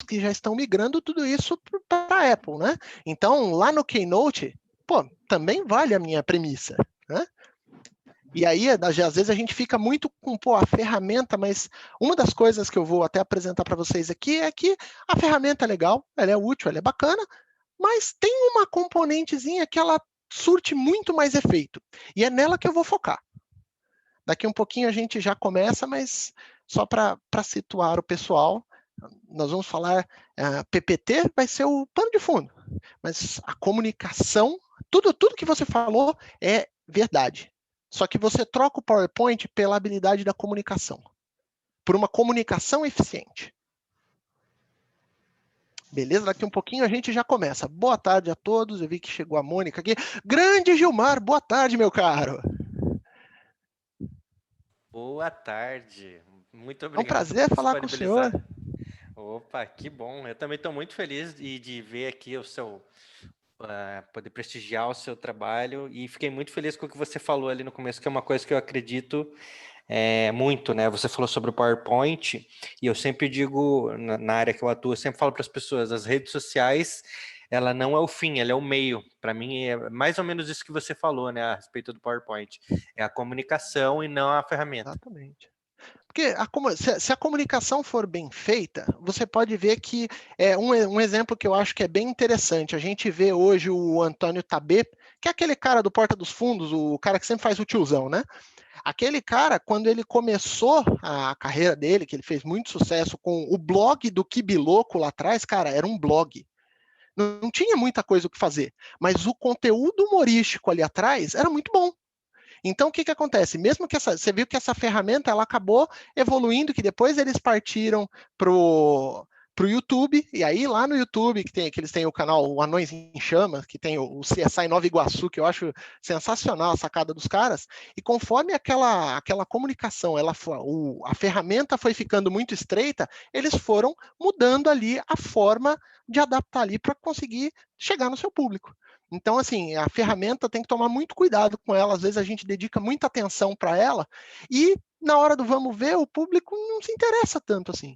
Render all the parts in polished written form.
que já estão migrando tudo isso para a Apple, né? Então, lá no Keynote, pô, também vale a minha premissa, né? E aí, às vezes, a gente fica muito com a ferramenta, mas uma das coisas que eu vou até apresentar para vocês aqui é que a ferramenta é legal, ela é útil, ela é bacana, mas tem uma componentezinha que ela surte muito mais efeito. E é nela que eu vou focar. Daqui um pouquinho a gente já começa, mas só para situar o pessoal, nós vamos falar, PPT vai ser o pano de fundo, mas a comunicação, tudo que você falou é verdade. Só que você troca o PowerPoint pela habilidade da comunicação, por uma comunicação eficiente. Beleza? Daqui um pouquinho a gente já começa. Boa tarde a todos, eu vi que chegou a Mônica aqui. Grande Gilmar, boa tarde, meu caro. Boa tarde, muito É um obrigado prazer por falar com o senhor. disponibilizar. Opa, que bom, eu também estou muito feliz de ver aqui o seu, poder prestigiar o seu trabalho e fiquei muito feliz com o que você falou ali no começo, que é uma coisa que eu acredito muito, né? Você falou sobre o PowerPoint e eu sempre digo, na área que eu atuo, eu sempre falo para as pessoas, as redes sociais, ela não é o fim, ela é o meio. Para mim é mais ou menos isso que você falou, né, a respeito do PowerPoint. É a comunicação e não a ferramenta. Exatamente. Porque se a comunicação for bem feita, você pode ver que é um exemplo que eu acho que é bem interessante. A gente vê hoje o Antônio Tabet, que é aquele cara do Porta dos Fundos, o cara que sempre faz o tiozão, né? Aquele cara, quando ele começou a carreira dele, que ele fez muito sucesso com o blog do Kibiloco lá atrás, cara, era um blog. Não tinha muita coisa o que fazer, mas o conteúdo humorístico ali atrás era muito bom. Então, o que acontece? Mesmo que você viu que essa ferramenta ela acabou evoluindo, que depois eles partiram para o YouTube, e aí lá no YouTube, que eles têm o canal o Anões em Chamas, que tem o CSI Nova Iguaçu, que eu acho sensacional a sacada dos caras, e conforme aquela comunicação, a ferramenta foi ficando muito estreita, eles foram mudando ali a forma de adaptar ali para conseguir chegar no seu público. Então, assim, a ferramenta tem que tomar muito cuidado com ela. Às vezes a gente dedica muita atenção para ela e na hora do vamos ver, o público não se interessa tanto assim.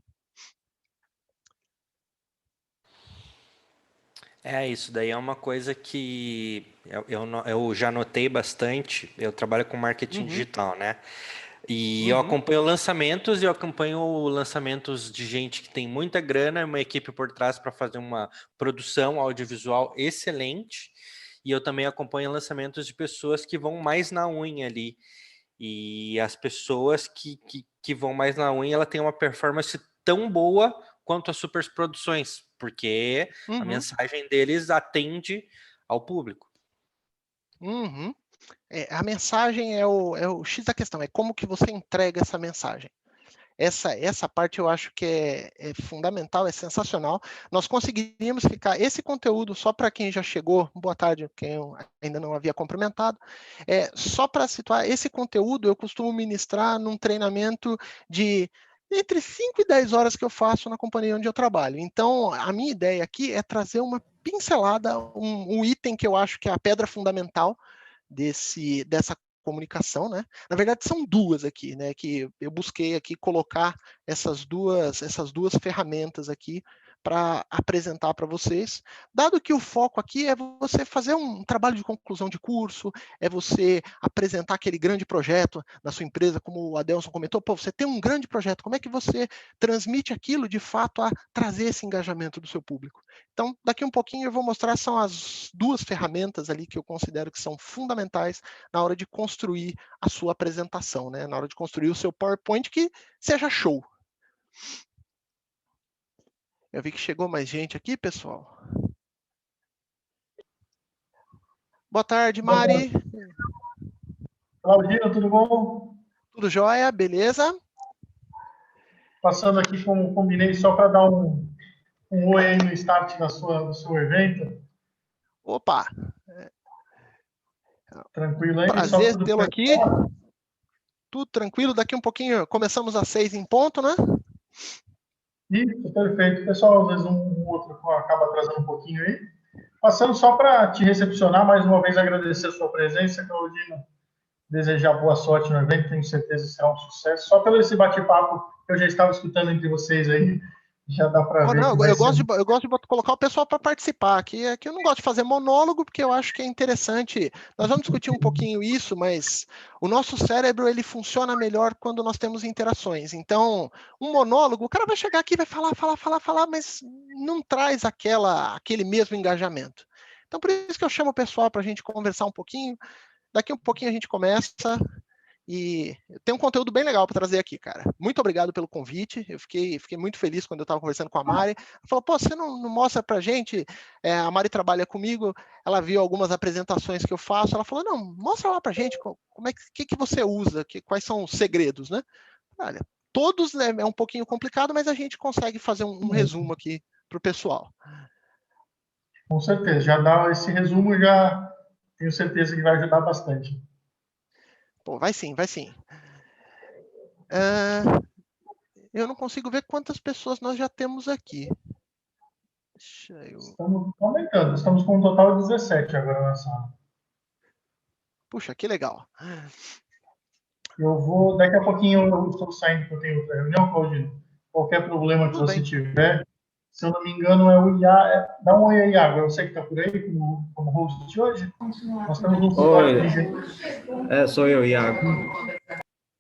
Isso daí é uma coisa que eu já notei bastante. Eu trabalho com marketing Uhum, digital, né? E eu uhum, acompanho lançamentos e eu acompanho lançamentos de gente que tem muita grana, uma equipe por trás para fazer uma produção audiovisual excelente. E eu também acompanho lançamentos de pessoas que vão mais na unha ali. E as pessoas que vão mais na unha, ela tem uma performance tão boa quanto as superproduções, porque a uhum, mensagem deles atende ao público. uhum. A mensagem é o X da questão, é como que você entrega essa mensagem. Essa parte eu acho que é fundamental, é sensacional. Nós conseguiríamos ficar esse conteúdo só para quem já chegou, boa tarde, quem eu ainda não havia cumprimentado, só para situar, esse conteúdo eu costumo ministrar num treinamento de entre 5 e 10 horas que eu faço na companhia onde eu trabalho. Então, a minha ideia aqui é trazer uma pincelada, um item que eu acho que é a pedra fundamental dessa comunicação, né? Na verdade, são duas aqui, né? Que eu busquei aqui colocar essas duas ferramentas aqui para apresentar para vocês. Dado que o foco aqui é você fazer um trabalho de conclusão de curso, é você apresentar aquele grande projeto na sua empresa, como o Adelson comentou, pô, você tem um grande projeto, como é que você transmite aquilo de fato a trazer esse engajamento do seu público? Então, daqui um pouquinho eu vou mostrar, são as duas ferramentas ali que eu considero que são fundamentais na hora de construir a sua apresentação, né? Na hora de construir o seu PowerPoint que seja show. Eu vi que chegou mais gente aqui, pessoal. Boa tarde, Boa Mari. tarde. Claudino, tudo bom? Tudo jóia? Beleza? Passando aqui como combinei, só para dar um oi aí no start do seu evento. Opa! Tranquilo aí, só Prazer para o tê-lo aqui. pessoal. Tudo tranquilo. Daqui um pouquinho começamos às 6 em ponto, né? Isso, perfeito. Pessoal, às vezes um outro acaba atrasando um pouquinho aí. Passando só para te recepcionar, mais uma vez agradecer a sua presença, Claudino. Desejar boa sorte no evento, tenho certeza que será um sucesso. Só pelo esse bate-papo que eu já estava escutando entre vocês aí, Já dá para ver Não, que vai eu ser... gosto de colocar o pessoal para participar aqui. Aqui eu não gosto de fazer monólogo, porque eu acho que é interessante. Nós vamos discutir um pouquinho isso, mas o nosso cérebro ele funciona melhor quando nós temos interações. Então, um monólogo, o cara vai chegar aqui e vai falar, mas não traz aquele mesmo engajamento. Então, por isso que eu chamo o pessoal para a gente conversar um pouquinho. Daqui um pouquinho a gente começa. E tem um conteúdo bem legal para trazer aqui, cara. Muito obrigado pelo convite. Eu fiquei muito feliz quando eu estava conversando com a Mari. Ela falou, pô, você não mostra para a gente? A Mari trabalha comigo, ela viu algumas apresentações que eu faço. Ela falou, não, mostra lá para a gente como é que você usa, quais são os segredos, né? Olha, todos né, é um pouquinho complicado, mas a gente consegue fazer um resumo aqui para o pessoal. Com certeza, já dá esse resumo, já tenho certeza que vai ajudar bastante. Pô, vai sim, vai sim. Eu não consigo ver quantas pessoas nós já temos aqui. Estamos aumentando, estamos com um total de 17 agora na sala. Puxa, que legal. Eu vou, daqui a pouquinho eu estou saindo, porque eu tenho outra reunião, Claudino. Qualquer problema que Tudo você bem. tiver, se eu não me engano, é o Iago. Dá um oi aí, Iago. Eu sei que está por aí como host de hoje. Nós estamos no suporte de engenheiro. Sou eu, Iago.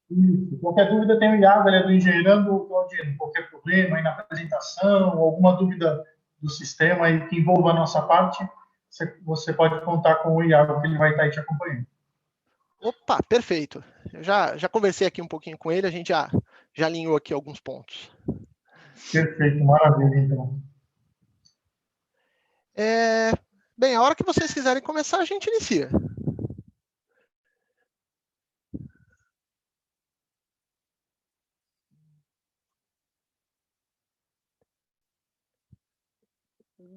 Isso. Qualquer dúvida tem o Iago, ele é do Engenheirando, Claudino. Qualquer problema aí na apresentação, alguma dúvida do sistema aí que envolva a nossa parte, você pode contar com o Iago, que ele vai estar aí te acompanhando. Opa, perfeito. Eu já conversei aqui um pouquinho com ele, a gente já alinhou aqui alguns pontos. Perfeito, maravilha, então. Bem, a hora que vocês quiserem começar, a gente inicia.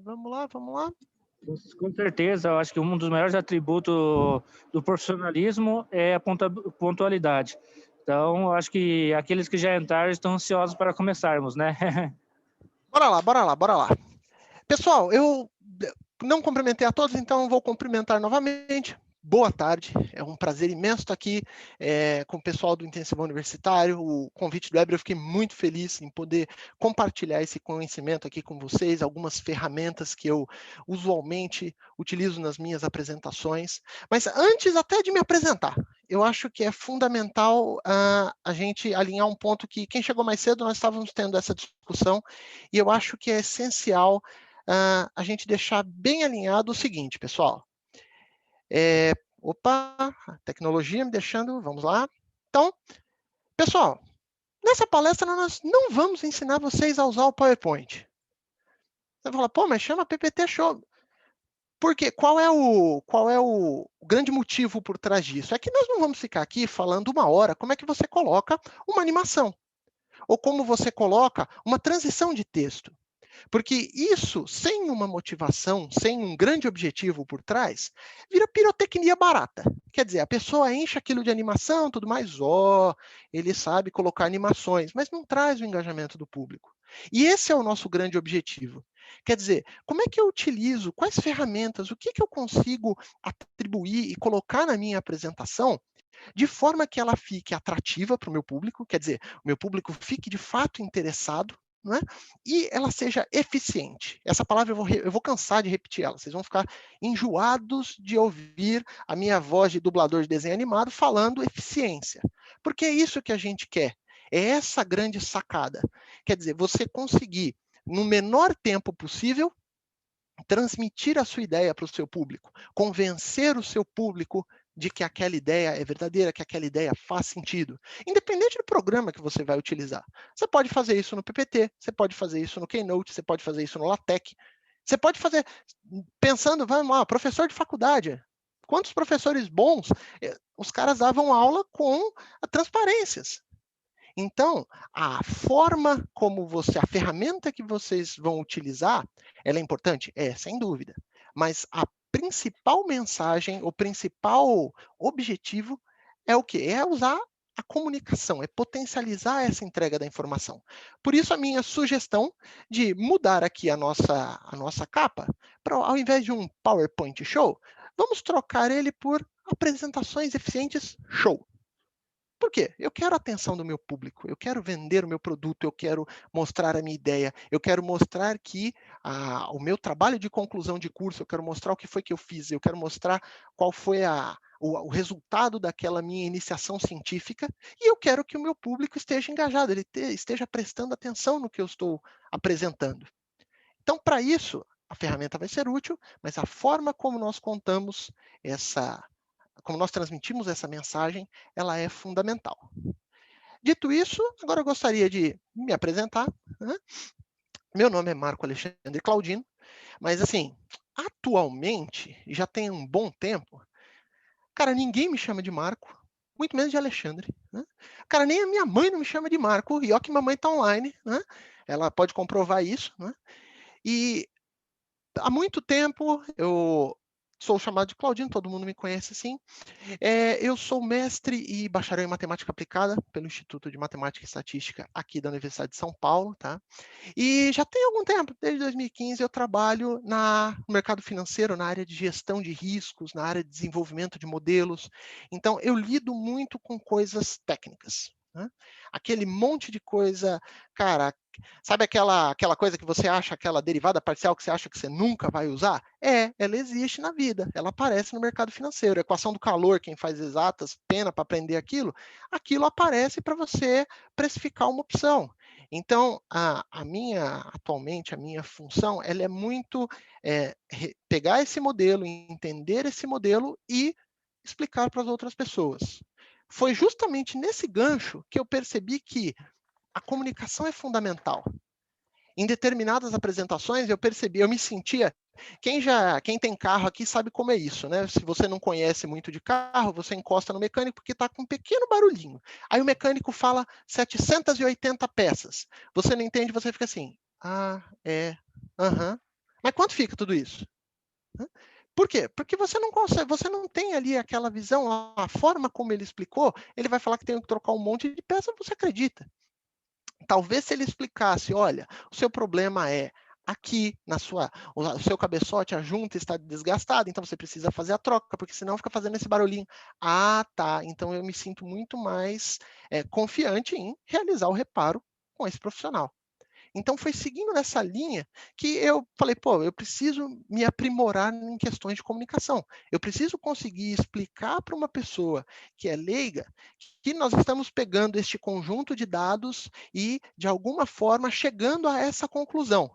Vamos lá. Com certeza, eu acho que um dos maiores atributos do profissionalismo é a pontualidade. Então, eu acho que aqueles que já entraram estão ansiosos para começarmos, né? Bora lá. Pessoal, eu não cumprimentei a todos, então vou cumprimentar novamente. Boa tarde, é um prazer imenso estar aqui com o pessoal do Intensivo Universitário. O convite do Weber, eu fiquei muito feliz em poder compartilhar esse conhecimento aqui com vocês, algumas ferramentas que eu usualmente utilizo nas minhas apresentações. Mas antes até de me apresentar, eu acho que é fundamental a gente alinhar um ponto que, quem chegou mais cedo, nós estávamos tendo essa discussão, e eu acho que é essencial a gente deixar bem alinhado o seguinte, pessoal. A tecnologia me deixando, vamos lá. Então, pessoal, nessa palestra nós não vamos ensinar vocês a usar o PowerPoint. Você vai falar, pô, mas chama PPT Show. Por quê? Qual é o grande motivo por trás disso? É que nós não vamos ficar aqui falando uma hora como é que você coloca uma animação, ou como você coloca uma transição de texto. Porque isso, sem uma motivação, sem um grande objetivo por trás, vira pirotecnia barata. Quer dizer, a pessoa enche aquilo de animação, tudo mais, ele sabe colocar animações, mas não traz o engajamento do público. E esse é o nosso grande objetivo. Quer dizer, como é que eu utilizo, quais ferramentas, o que eu consigo atribuir e colocar na minha apresentação de forma que ela fique atrativa para o meu público, quer dizer, o meu público fique de fato interessado, não é? E ela seja eficiente. Essa palavra eu vou cansar de repetir ela, vocês vão ficar enjoados de ouvir a minha voz de dublador de desenho animado falando eficiência, porque é isso que a gente quer, é essa grande sacada. Quer dizer, você conseguir, no menor tempo possível, transmitir a sua ideia para o seu público, convencer o seu público de que aquela ideia é verdadeira, que aquela ideia faz sentido, independente do programa que você vai utilizar. Você pode fazer isso no PPT, você pode fazer isso no Keynote, você pode fazer isso no LaTeX, você pode fazer, pensando, vamos lá, professor de faculdade, quantos professores bons, os caras davam aula com transparências. Então, a forma como a ferramenta que vocês vão utilizar, ela é importante? Sem dúvida. Mas a principal mensagem, o principal objetivo é o quê? É usar a comunicação, é potencializar essa entrega da informação. Por isso, a minha sugestão de mudar aqui a nossa capa, ao invés de um PowerPoint show, vamos trocar ele por apresentações eficientes show. Por quê? Eu quero a atenção do meu público, eu quero vender o meu produto, eu quero mostrar a minha ideia, eu quero mostrar que o meu trabalho de conclusão de curso, eu quero mostrar o que foi que eu fiz, eu quero mostrar qual foi o resultado daquela minha iniciação científica, e eu quero que o meu público esteja engajado, ele esteja prestando atenção no que eu estou apresentando. Então, para isso, a ferramenta vai ser útil, mas a forma como nós contamos como nós transmitimos essa mensagem, ela é fundamental. Dito isso, agora eu gostaria de me apresentar, né? Meu nome é Marco Alexandre Claudino, mas assim, atualmente, já tem um bom tempo, cara, ninguém me chama de Marco, muito menos de Alexandre, né? Cara, nem a minha mãe não me chama de Marco, e ó que mamãe está online, né? Ela pode comprovar isso, né? E há muito tempo eu sou chamado de Claudino, todo mundo me conhece assim. Eu sou mestre e bacharel em matemática aplicada pelo Instituto de Matemática e Estatística aqui da Universidade de São Paulo, tá? E já tem algum tempo, desde 2015, eu trabalho no mercado financeiro, na área de gestão de riscos, na área de desenvolvimento de modelos. Então, eu lido muito com coisas técnicas, né? Aquele monte de coisa, cara, sabe aquela coisa que você acha, aquela derivada parcial que você acha que você nunca vai usar? Ela existe na vida, ela aparece no mercado financeiro. A equação do calor, quem faz exatas, pena para aprender aquilo aparece para você precificar uma opção. Então, atualmente, a minha função, ela é muito pegar esse modelo, entender esse modelo e explicar para as outras pessoas. Foi justamente nesse gancho que eu percebi que a comunicação é fundamental. Em determinadas apresentações, eu me sentia... Quem tem carro aqui sabe como é isso, né? Se você não conhece muito de carro, você encosta no mecânico porque está com um pequeno barulhinho. Aí o mecânico fala 780 peças. Você não entende, você fica assim, Mas quanto fica tudo isso? Por quê? Porque você não consegue, você não tem ali aquela visão, a forma como ele explicou, ele vai falar que tem que trocar um monte de peça, você acredita. Talvez se ele explicasse, olha, o seu problema é aqui o seu cabeçote, a junta está desgastada, então você precisa fazer a troca, porque senão fica fazendo esse barulhinho. Tá, então eu me sinto muito mais confiante em realizar o reparo com esse profissional. Então foi seguindo nessa linha que eu falei, eu preciso me aprimorar em questões de comunicação. Eu preciso conseguir explicar para uma pessoa que é leiga que nós estamos pegando este conjunto de dados e, de alguma forma, chegando a essa conclusão.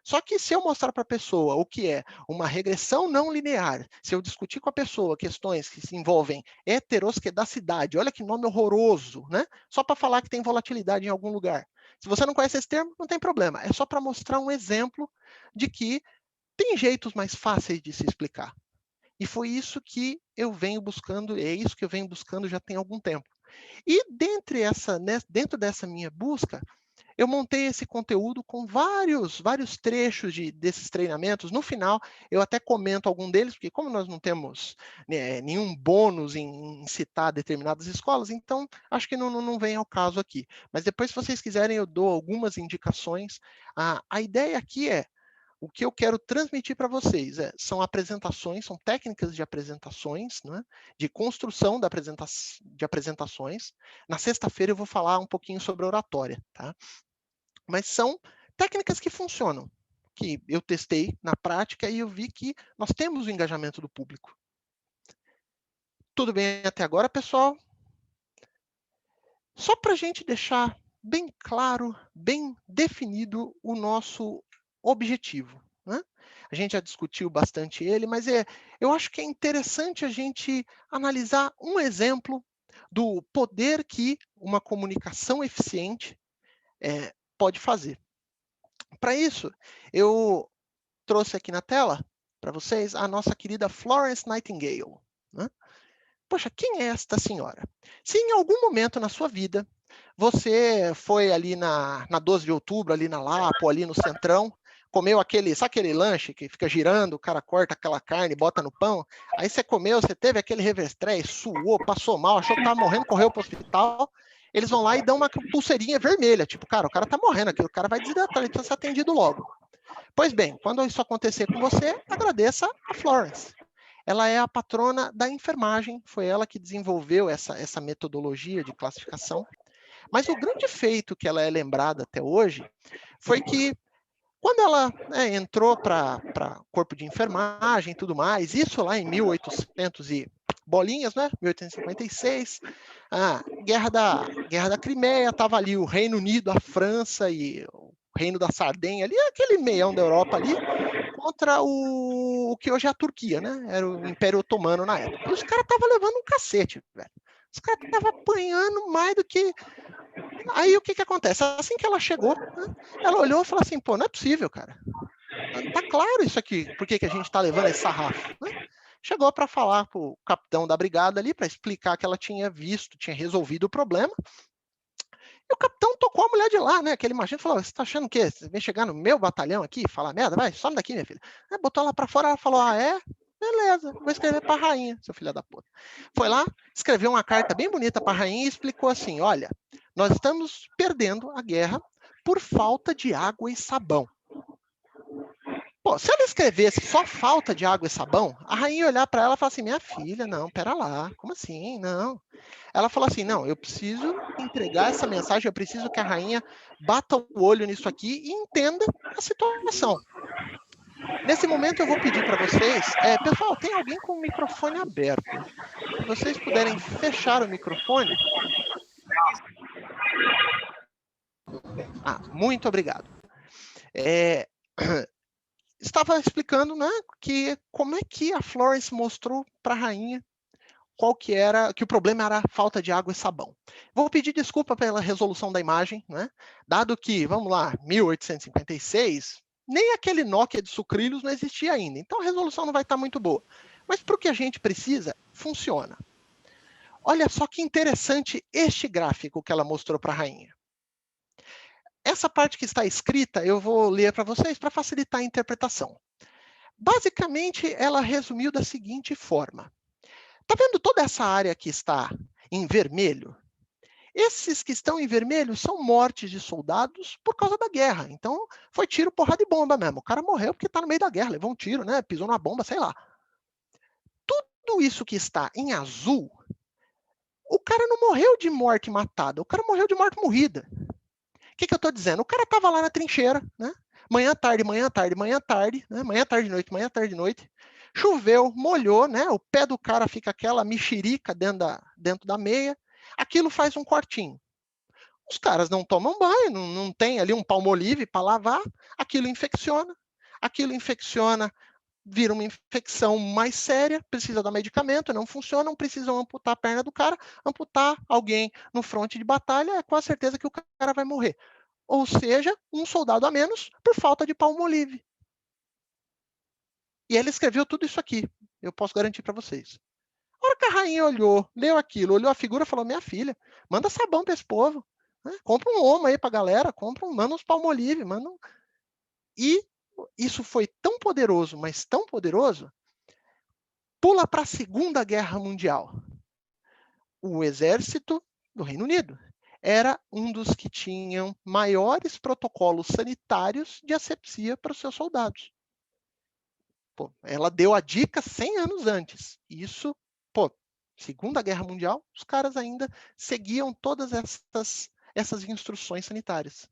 Só que se eu mostrar para a pessoa o que é uma regressão não linear, se eu discutir com a pessoa questões que se envolvem heterosquedacidade, olha que nome horroroso, né? Só para falar que tem volatilidade em algum lugar. Se você não conhece esse termo, não tem problema. É só para mostrar um exemplo de que tem jeitos mais fáceis de se explicar. E foi isso que eu venho buscando, é isso que eu venho buscando já tem algum tempo. E dentro dessa minha busca, eu montei esse conteúdo com vários trechos desses treinamentos. No final, eu até comento algum deles, porque como nós não temos nenhum bônus em citar determinadas escolas, então acho que não vem ao caso aqui. Mas depois, se vocês quiserem, eu dou algumas indicações. A ideia aqui o que eu quero transmitir para vocês são apresentações, são técnicas de apresentações, né, de construção de apresentações. Na sexta-feira eu vou falar um pouquinho sobre oratória, tá? Mas são técnicas que funcionam, que eu testei na prática e eu vi que nós temos o engajamento do público. Tudo bem até agora, pessoal? Só para a gente deixar bem claro, bem definido o nosso objetivo, né? A gente já discutiu bastante ele, mas eu acho que é interessante a gente analisar um exemplo do poder que uma comunicação eficiente pode fazer. Para isso, eu trouxe aqui na tela para vocês a nossa querida Florence Nightingale, né? Poxa, quem é esta senhora? Se em algum momento na sua vida você foi ali na 12 de outubro, ali na Lapa, ou ali no Centrão, comeu sabe aquele lanche que fica girando, o cara corta aquela carne, bota no pão, aí você comeu, você teve aquele revestrez, suou, passou mal, achou que estava morrendo, correu para o hospital, eles vão lá e dão uma pulseirinha vermelha, tipo, cara, o cara está morrendo aqui, o cara vai desidratar, ele precisa ser atendido logo. Pois bem, quando isso acontecer com você, agradeça a Florence. ela é a patrona da enfermagem, foi ela que desenvolveu essa metodologia de classificação. Mas o grande feito que ela é lembrada até hoje foi que quando ela entrou para corpo de enfermagem e tudo mais, isso lá em 1800 e bolinhas, né? 1856, a Guerra da Crimeia, estava ali o Reino Unido, a França e o Reino da Sardenha, ali aquele meião da Europa ali, contra o que hoje é a Turquia, né? Era o Império Otomano na época. E os caras estavam levando um cacete, velho. Os caras estavam apanhando mais do que... Aí o que acontece? Assim que ela chegou, né, ela olhou e falou assim, pô, não é possível, cara. Tá claro isso aqui, por que a gente tá levando esse sarrafo, né? Chegou para falar pro capitão da brigada ali, para explicar que ela tinha visto, tinha resolvido o problema. E o capitão tocou a mulher de lá, né? Aquele imagina falou, você tá achando o quê? Você vem chegar no meu batalhão aqui e falar merda? Vai, some daqui, minha filha. Aí botou ela para fora, ela falou, ah, é? Beleza, vou escrever para a rainha, seu filho da puta. Foi lá, escreveu uma carta bem bonita para a rainha e explicou assim, olha, nós estamos perdendo a guerra por falta de água e sabão. Pô, se ela escrevesse só falta de água e sabão, a rainha ia olhar para ela e falar assim, minha filha, não, pera lá, como assim? Não. Ela falou assim, não, eu preciso entregar essa mensagem, eu preciso que a rainha bata o olho nisso aqui e entenda a situação. Nesse momento eu vou pedir para vocês, pessoal, tem alguém com o microfone aberto? Se vocês puderem fechar o microfone. Muito obrigado. Estava explicando, né, que como é que a Florence mostrou para a rainha que o problema era a falta de água e sabão. Vou pedir desculpa pela resolução da imagem, né? Dado que, vamos lá, 1856, nem aquele Nokia de sucrilhos não existia ainda, então a resolução não vai estar muito boa. Mas para o que a gente precisa, funciona. Olha só que interessante este gráfico que ela mostrou para a rainha. Essa parte que está escrita, eu vou ler para vocês para facilitar a interpretação. Basicamente, ela resumiu da seguinte forma. Está vendo toda essa área que está em vermelho? Esses que estão em vermelho são mortes de soldados por causa da guerra. Então, foi tiro, porrada e bomba mesmo. O cara morreu porque está no meio da guerra, levou um tiro, né? Pisou numa bomba, sei lá. Tudo isso que está em azul, o cara não morreu de morte matada, o cara morreu de morte morrida. O que eu estou dizendo? O cara estava lá na trincheira, né? Manhã, tarde, manhã, tarde, manhã, tarde, né? Manhã, tarde, noite, manhã, tarde, noite. Choveu, molhou, né? O pé do cara fica aquela mexerica dentro da meia. Aquilo faz um cortinho. Os caras não tomam banho, não tem ali um palmolive para lavar. Aquilo infecciona, vira uma infecção mais séria, precisa dar medicamento, não funciona, precisam amputar a perna do cara, amputar alguém no fronte de batalha, é quase certeza que o cara vai morrer. Ou seja, um soldado a menos por falta de palmolive. E ele escreveu tudo isso aqui, eu posso garantir para vocês. A hora que a rainha olhou, leu aquilo, olhou a figura, falou, minha filha, manda sabão para esse povo, né? Compra um Omo aí para a galera, manda uns palmolive, manda um... E isso foi tão poderoso, mas tão poderoso, pula para a Segunda Guerra Mundial. O exército do Reino Unido era um dos que tinham maiores protocolos sanitários de asepsia para os seus soldados. Pô, ela deu a dica 100 anos antes. Isso, Segunda Guerra Mundial, os caras ainda seguiam todas essas instruções sanitárias.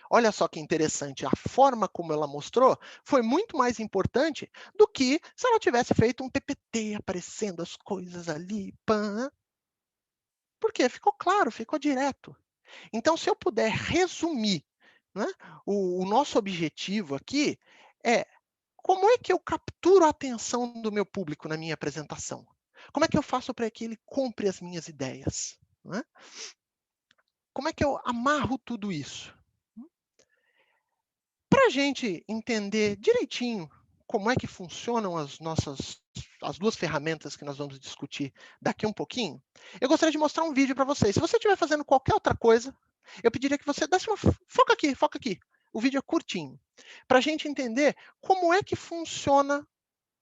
Olha só que interessante, a forma como ela mostrou foi muito mais importante do que se ela tivesse feito um PPT aparecendo as coisas ali. Porque ficou claro, ficou direto. Então, se eu puder resumir, né, o nosso objetivo aqui é como é que eu capturo a atenção do meu público na minha apresentação? Como é que eu faço para que ele compre as minhas ideias? Né? Como é que eu amarro tudo isso? Para a gente entender direitinho como é que funcionam as duas ferramentas que nós vamos discutir daqui um pouquinho, eu gostaria de mostrar um vídeo para vocês. Se você estiver fazendo qualquer outra coisa, eu pediria que você desse uma... Foca aqui. O vídeo é curtinho. Para a gente entender como é que funciona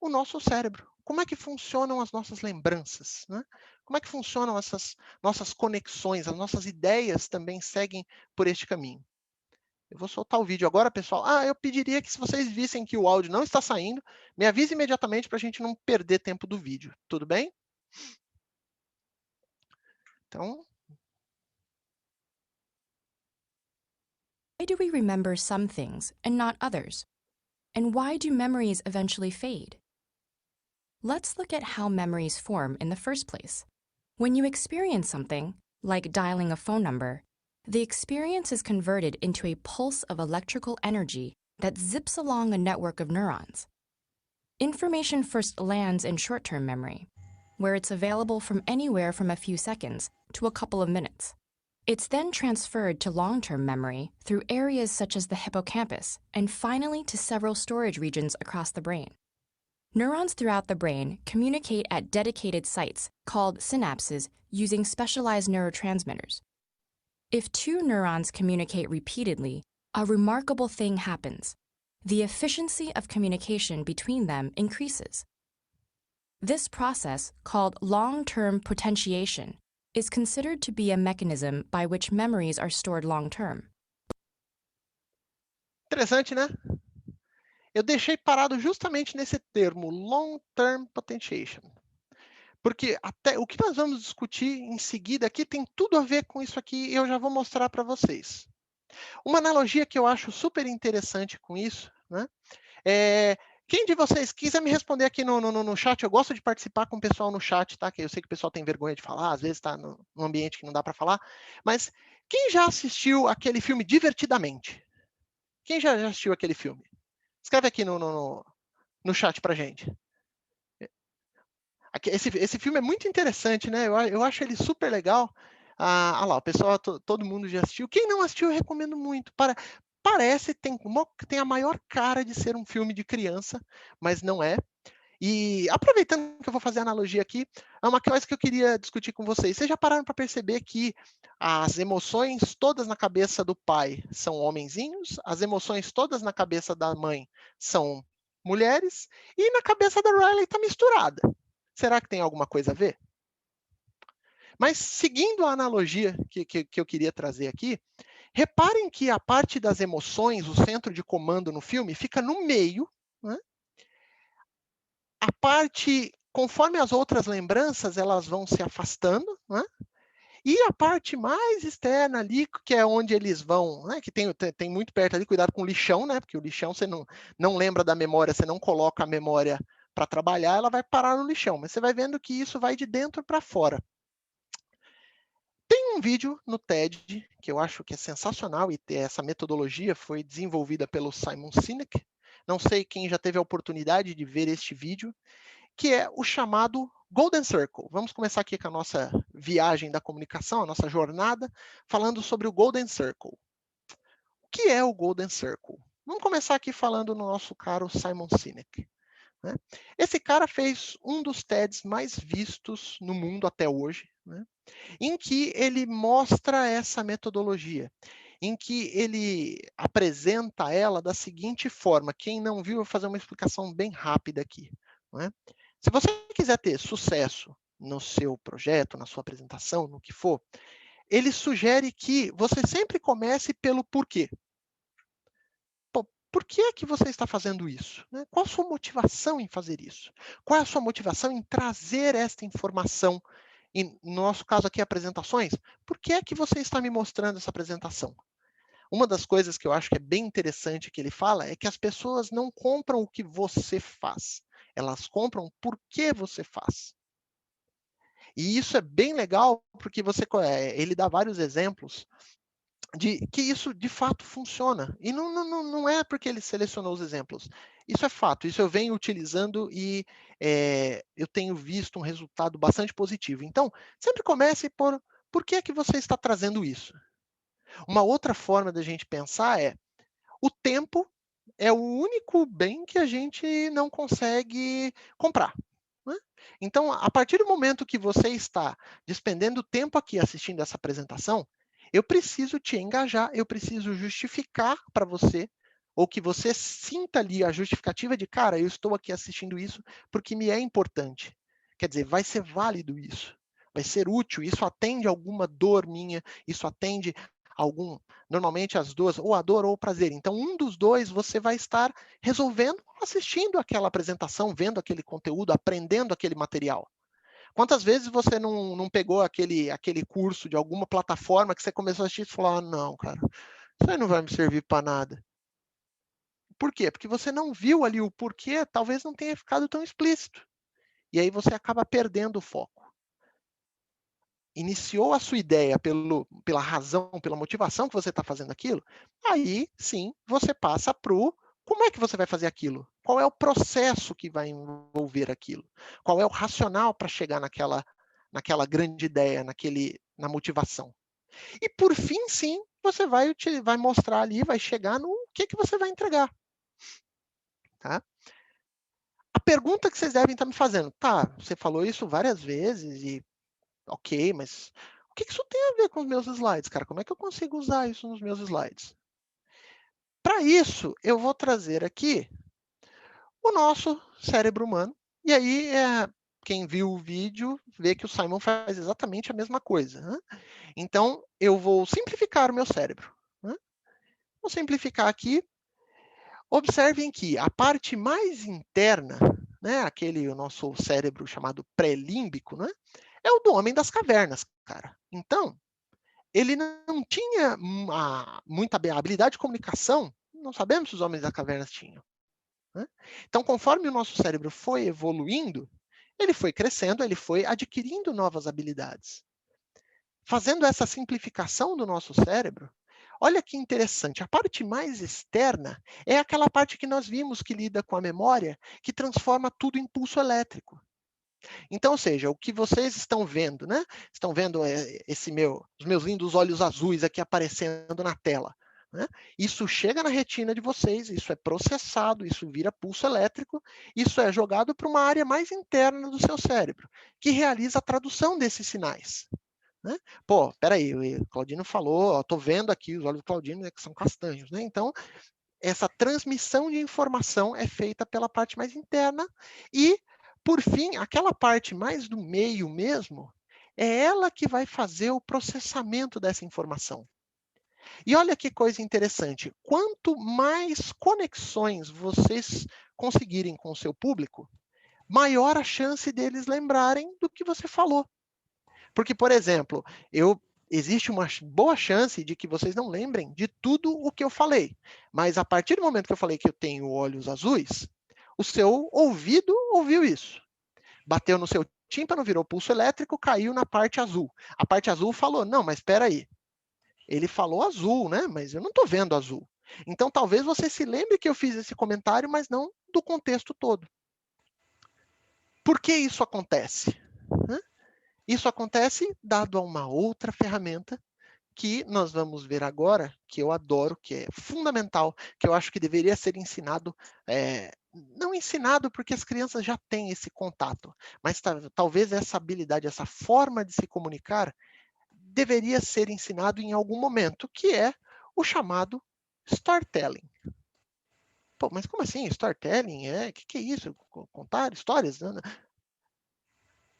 o nosso cérebro. Como é que funcionam as nossas lembranças? Né? Como é que funcionam essas nossas conexões? As nossas ideias também seguem por este caminho. Eu vou soltar o vídeo agora, pessoal. Eu pediria que se vocês vissem que o áudio não está saindo, me avise imediatamente para a gente não perder tempo do vídeo. Tudo bem? Então... Why do we remember some things and not others? And why do memories eventually fade? Let's look at how memories form in the first place. When you experience something, like dialing a phone number, the experience is converted into a pulse of electrical energy that zips along a network of neurons. Information first lands in short-term memory, where it's available from anywhere from a few seconds to a couple of minutes. It's then transferred to long-term memory through areas such as the hippocampus and finally to several storage regions across the brain. Neurons throughout the brain communicate at dedicated sites called synapses using specialized neurotransmitters. If two neurons communicate repeatedly, a remarkable thing happens. The efficiency of communication between them increases. This process, called long-term potentiation, is considered to be a mechanism by which memories are stored long-term. Interessante, né? Eu deixei parado justamente nesse termo, long-term potentiation. Porque até o que nós vamos discutir em seguida aqui tem tudo a ver com isso aqui e eu já vou mostrar para vocês. Uma analogia que eu acho super interessante com isso, né? Quem de vocês quiser me responder aqui no chat, eu gosto de participar com o pessoal no chat, tá? Que eu sei que o pessoal tem vergonha de falar, às vezes está num ambiente que não dá para falar. Mas quem já assistiu aquele filme Divertidamente? Quem já assistiu aquele filme? Escreve aqui no chat pra gente. Esse filme é muito interessante, né? Eu acho ele super legal. Lá, o pessoal, todo mundo já assistiu. Quem não assistiu, eu recomendo muito. Parece, tem a maior cara de ser um filme de criança, mas não é. E aproveitando que eu vou fazer a analogia aqui, é uma coisa que eu queria discutir com vocês. Vocês já pararam para perceber que as emoções todas na cabeça do pai são homenzinhos, as emoções todas na cabeça da mãe são mulheres, e na cabeça da Riley está misturada. Será que tem alguma coisa a ver? Mas seguindo a analogia que eu queria trazer aqui, reparem que a parte das emoções, o centro de comando no filme, fica no meio, né? A parte, conforme as outras lembranças, elas vão se afastando, né? E a parte mais externa ali, que é onde eles vão, né? Que tem muito perto ali, cuidado com o lixão, né? Porque o lixão você não lembra da memória, você não coloca a memória para trabalhar, ela vai parar no lixão. Mas você vai vendo que isso vai de dentro para fora. Tem um vídeo no TED que eu acho que é sensacional e essa metodologia foi desenvolvida pelo Simon Sinek. Não sei quem já teve a oportunidade de ver este vídeo, que é o chamado Golden Circle. Vamos começar aqui com a nossa viagem da comunicação, a nossa jornada, falando sobre o Golden Circle. O que é o Golden Circle? Vamos começar aqui falando no nosso caro Simon Sinek. Né? Esse cara fez um dos TEDs mais vistos no mundo até hoje, né? Em que ele mostra essa metodologia, em que ele apresenta ela da seguinte forma. Quem não viu, eu vou fazer uma explicação bem rápida aqui. Né? Se você quiser ter sucesso no seu projeto, na sua apresentação, no que for, ele sugere que você sempre comece pelo porquê. Por que é que você está fazendo isso? Né? Qual a sua motivação em fazer isso? Qual é a sua motivação em trazer esta informação? E no nosso caso aqui, apresentações, por que é que você está me mostrando essa apresentação? Uma das coisas que eu acho que é bem interessante que ele fala é que as pessoas não compram o que você faz, elas compram por que você faz. E isso é bem legal porque ele dá vários exemplos de que isso de fato funciona. E não é porque ele selecionou os exemplos. Isso é fato, isso eu venho utilizando e eu tenho visto um resultado bastante positivo. Então, sempre comece por que é que você está trazendo isso? Uma outra forma da gente pensar é, o tempo é o único bem que a gente não consegue comprar. Né? Então, a partir do momento que você está despendendo tempo aqui assistindo essa apresentação, eu preciso te engajar, eu preciso justificar para você, ou que você sinta ali a justificativa de, cara, eu estou aqui assistindo isso porque me é importante. Quer dizer, vai ser válido isso, vai ser útil, isso atende alguma dor minha, isso atende normalmente as duas, ou a dor ou o prazer. Então, um dos dois você vai estar resolvendo assistindo aquela apresentação, vendo aquele conteúdo, aprendendo aquele material. Quantas vezes você não pegou aquele curso de alguma plataforma que você começou a assistir e falou, não, cara, isso aí não vai me servir para nada. Por quê? Porque você não viu ali o porquê, talvez não tenha ficado tão explícito. E aí você acaba perdendo o foco. Iniciou a sua ideia pela razão, pela motivação que você está fazendo aquilo, aí sim você passa para o como é que você vai fazer aquilo? Qual é o processo que vai envolver aquilo? Qual é o racional para chegar naquela grande ideia, na motivação? E por fim, sim, você vai mostrar ali, vai chegar no que você vai entregar. Tá? A pergunta que vocês devem estar me fazendo, tá, você falou isso várias vezes e ok, mas o que isso tem a ver com os meus slides, cara? Como é que eu consigo usar isso nos meus slides? Para isso, eu vou trazer aqui o nosso cérebro humano. E aí, quem viu o vídeo vê que o Simon faz exatamente a mesma coisa. Né? Então, eu vou simplificar o meu cérebro. Né? Vou simplificar aqui. Observem que a parte mais interna, né, o nosso cérebro chamado pré-límbico, né, é o do homem das cavernas, cara. Então, ele não tinha muita habilidade de comunicação, não sabemos se os homens das cavernas tinham. Né? Então, conforme o nosso cérebro foi evoluindo, ele foi crescendo, ele foi adquirindo novas habilidades. Fazendo essa simplificação do nosso cérebro, olha que interessante, a parte mais externa é aquela parte que nós vimos que lida com a memória, que transforma tudo em pulso elétrico. Então, ou seja, o que vocês estão vendo, né? Estão vendo os meus lindos olhos azuis aqui aparecendo na tela. Né? Isso chega na retina de vocês, isso é processado, isso vira pulso elétrico, isso é jogado para uma área mais interna do seu cérebro, que realiza a tradução desses sinais. Né? Pô, peraí, o Claudino falou, estou vendo aqui os olhos do Claudino, né, que são castanhos. Né? Então, essa transmissão de informação é feita pela parte mais interna e, por fim, aquela parte mais do meio mesmo, é ela que vai fazer o processamento dessa informação. E olha que coisa interessante, quanto mais conexões vocês conseguirem com o seu público, maior a chance deles lembrarem do que você falou. Porque, por exemplo, existe uma boa chance de que vocês não lembrem de tudo o que eu falei. Mas a partir do momento que eu falei que eu tenho olhos azuis, o seu ouvido ouviu isso. Bateu no seu tímpano, virou pulso elétrico, caiu na parte azul. A parte azul falou, não, mas espera aí. Ele falou azul, né? Mas eu não estou vendo azul. Então, talvez você se lembre que eu fiz esse comentário, mas não do contexto todo. Por que isso acontece? Isso acontece dado a uma outra ferramenta que nós vamos ver agora, que eu adoro, que é fundamental, que eu acho que deveria ser ensinado, não ensinado porque as crianças já têm esse contato, mas talvez essa habilidade, essa forma de se comunicar, deveria ser ensinado em algum momento, que é o chamado storytelling. Pô, mas como assim? Storytelling? O que é isso? Contar histórias?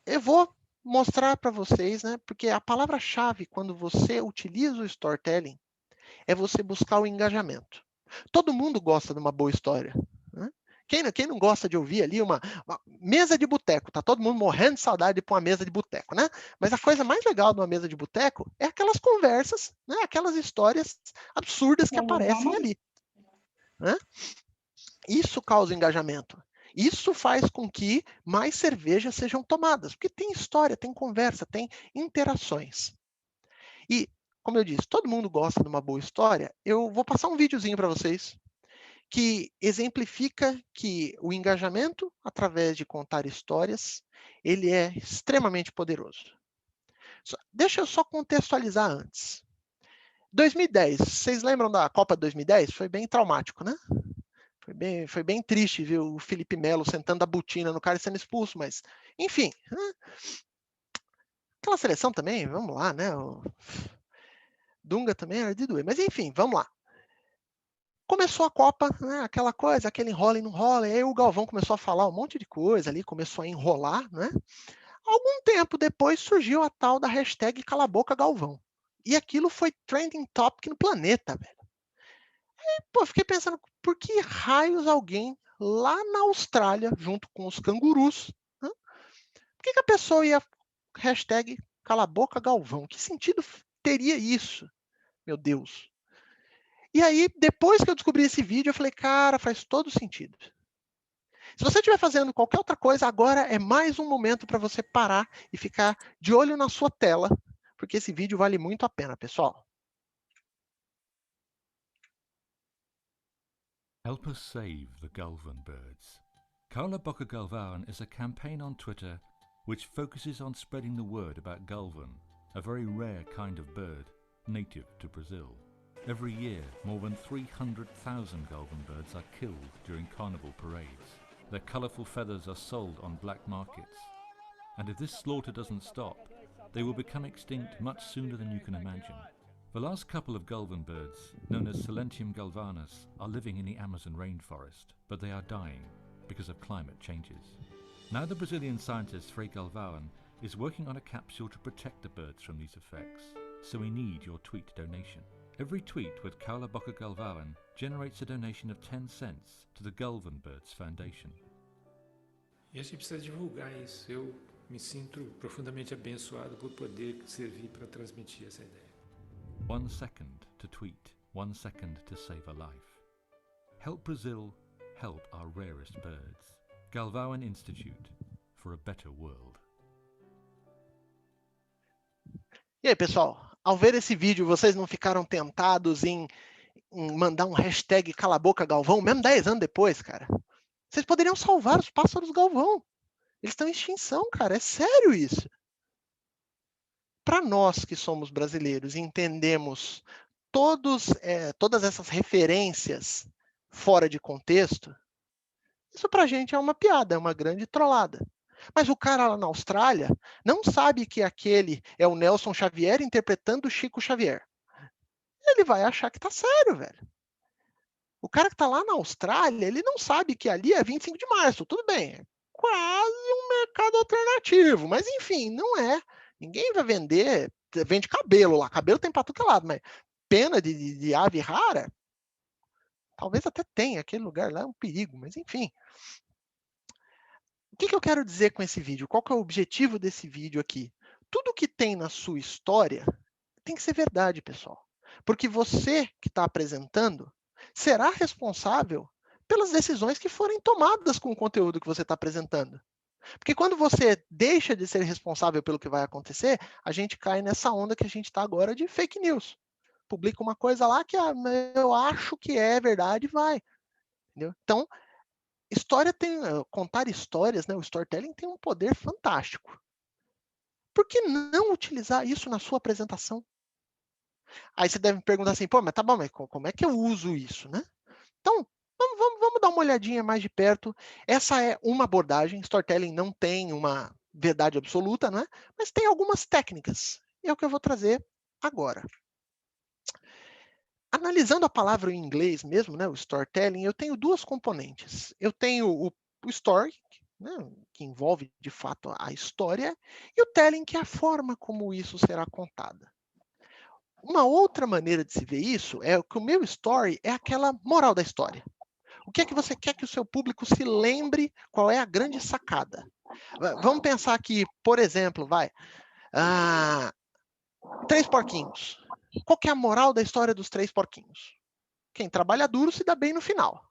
Eu vou mostrar para vocês, né? Porque a palavra-chave quando você utiliza o storytelling é você buscar o engajamento. Todo mundo gosta de uma boa história. Né? Quem não gosta de ouvir ali uma mesa de boteco? Tá todo mundo morrendo de saudade de pôr uma mesa de boteco, né? Mas a coisa mais legal de uma mesa de boteco é aquelas conversas, né? Aquelas histórias absurdas que aparecem ali. Né? Isso causa engajamento. Isso faz com que mais cervejas sejam tomadas, porque tem história, tem conversa, tem interações. E, como eu disse, todo mundo gosta de uma boa história. Eu vou passar um videozinho para vocês que exemplifica que o engajamento através de contar histórias, ele é extremamente poderoso. Deixa eu só contextualizar antes. 2010, vocês lembram da Copa de 2010? Foi bem traumático, né? Foi bem triste ver o Felipe Melo sentando a botina no cara e sendo expulso, mas, enfim. Né? Aquela seleção também, vamos lá, né? O Dunga também era de doer, mas enfim, vamos lá. Começou a Copa, né? Aquela coisa, aquele enrola e não rola, e aí o Galvão começou a falar um monte de coisa ali, começou a enrolar, né? Algum tempo depois surgiu a tal da hashtag Cala a Boca Galvão. E aquilo foi trending topic no planeta, velho. E, pô, fiquei pensando, por que raios alguém lá na Austrália, junto com os cangurus, né? Por que a pessoa ia hashtag cala a boca Galvão? Que sentido teria isso? Meu Deus. E aí, depois que eu descobri esse vídeo, eu falei, cara, faz todo sentido. Se você estiver fazendo qualquer outra coisa, agora é mais um momento para você parar e ficar de olho na sua tela, porque esse vídeo vale muito a pena, pessoal. Help us save the Galvan birds. Carla Boca Galvan is a campaign on Twitter which focuses on spreading the word about Galvan, a very rare kind of bird native to Brazil. Every year, more than 300,000 Galvan birds are killed during carnival parades. Their colourful feathers are sold on black markets. And if this slaughter doesn't stop, they will become extinct much sooner than you can imagine. The last couple of Galvan birds, known as Silentium galvanus, are living in the Amazon rainforest, but they are dying because of climate changes. Now the Brazilian scientist Frei Galvão is working on a capsule to protect the birds from these effects, so we need your tweet donation. Every tweet with Carla Boca Galvão generates a donation of 10 cents to the Galvan Birds Foundation. E a gente precisa divulgar isso. Eu me sinto profundamente abençoado por poder servir para transmitir essa ideia. 1 second to tweet, 1 second to save a life. Help Brazil, help our rarest birds. Galvão Institute for a better world. E aí, pessoal, ao ver esse vídeo, vocês não ficaram tentados em mandar um hashtag cala a boca Galvão, mesmo 10 anos depois, cara? Vocês poderiam salvar os pássaros Galvão. Eles estão em extinção, cara. É sério isso. Para nós que somos brasileiros e entendemos todas essas referências fora de contexto, isso para a gente é uma piada, é uma grande trollada. Mas o cara lá na Austrália não sabe que aquele é o Nelson Xavier interpretando o Chico Xavier. Ele vai achar que tá sério, velho. O cara que tá lá na Austrália, ele não sabe que ali é 25 de março, tudo bem. É quase um mercado alternativo, mas enfim, não é. Ninguém vai vender, vende cabelo lá, cabelo tem para tudo que é lado, mas pena de ave rara, talvez até tenha, aquele lugar lá é um perigo, mas enfim. O que eu quero dizer com esse vídeo? Qual que é o objetivo desse vídeo aqui? Tudo que tem na sua história tem que ser verdade, pessoal. Porque você que está apresentando será responsável pelas decisões que forem tomadas com o conteúdo que você está apresentando. Porque quando você deixa de ser responsável pelo que vai acontecer, a gente cai nessa onda que a gente está agora de fake news. Publica uma coisa lá que eu acho que é verdade e vai. Entendeu? Então, contar histórias, né? O storytelling tem um poder fantástico. Por que não utilizar isso na sua apresentação? Aí você deve me perguntar assim, pô, mas tá bom, mas como é que eu uso isso, né? Então, vamos dar uma olhadinha mais de perto. Essa é uma abordagem, storytelling não tem uma verdade absoluta, né? Mas tem algumas técnicas. E é o que eu vou trazer agora. Analisando a palavra em inglês mesmo, né, o storytelling, eu tenho duas componentes. Eu tenho o story, né, que envolve de fato a história, e o telling, que é a forma como isso será contada. Uma outra maneira de se ver isso é que o meu story é aquela moral da história. O que é que você quer que o seu público se lembre? Qual é a grande sacada? Vamos pensar aqui, por exemplo, 3 porquinhos. Qual que é a moral da história dos 3 porquinhos? Quem trabalha duro se dá bem no final.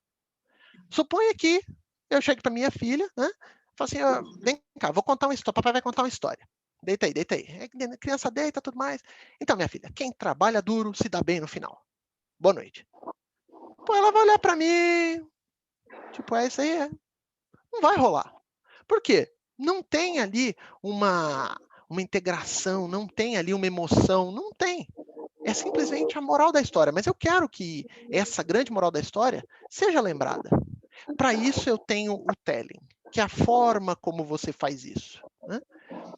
Suponha que eu chego para minha filha, né? Falo assim, vem cá, vou contar uma história. Papai vai contar uma história. Deita aí, deita aí. A criança deita, tudo mais. Então, minha filha, quem trabalha duro se dá bem no final. Boa noite. Pô, ela vai olhar para mim, tipo, é isso aí, não vai rolar. Por quê? Não tem ali uma integração, não tem ali uma emoção, não tem. É simplesmente a moral da história. Mas eu quero que essa grande moral da história seja lembrada. Para isso eu tenho o telling, que é a forma como você faz isso, né?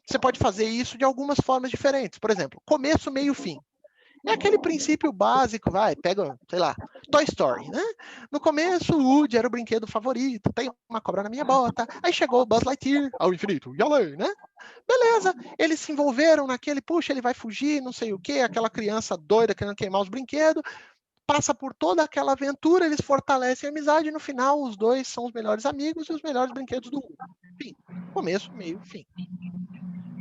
Você pode fazer isso de algumas formas diferentes. Por exemplo, começo, meio, fim. É aquele princípio básico, pega, sei lá, Toy Story, né? No começo, o Woody era o brinquedo favorito, tem uma cobra na minha bota, aí chegou o Buzz Lightyear, ao infinito, e além, né? Beleza, eles se envolveram naquele, puxa, ele vai fugir, não sei o quê, aquela criança doida querendo queimar os brinquedos, passa por toda aquela aventura, eles fortalecem a amizade, e no final os dois são os melhores amigos e os melhores brinquedos do mundo. Fim. Começo, meio, fim.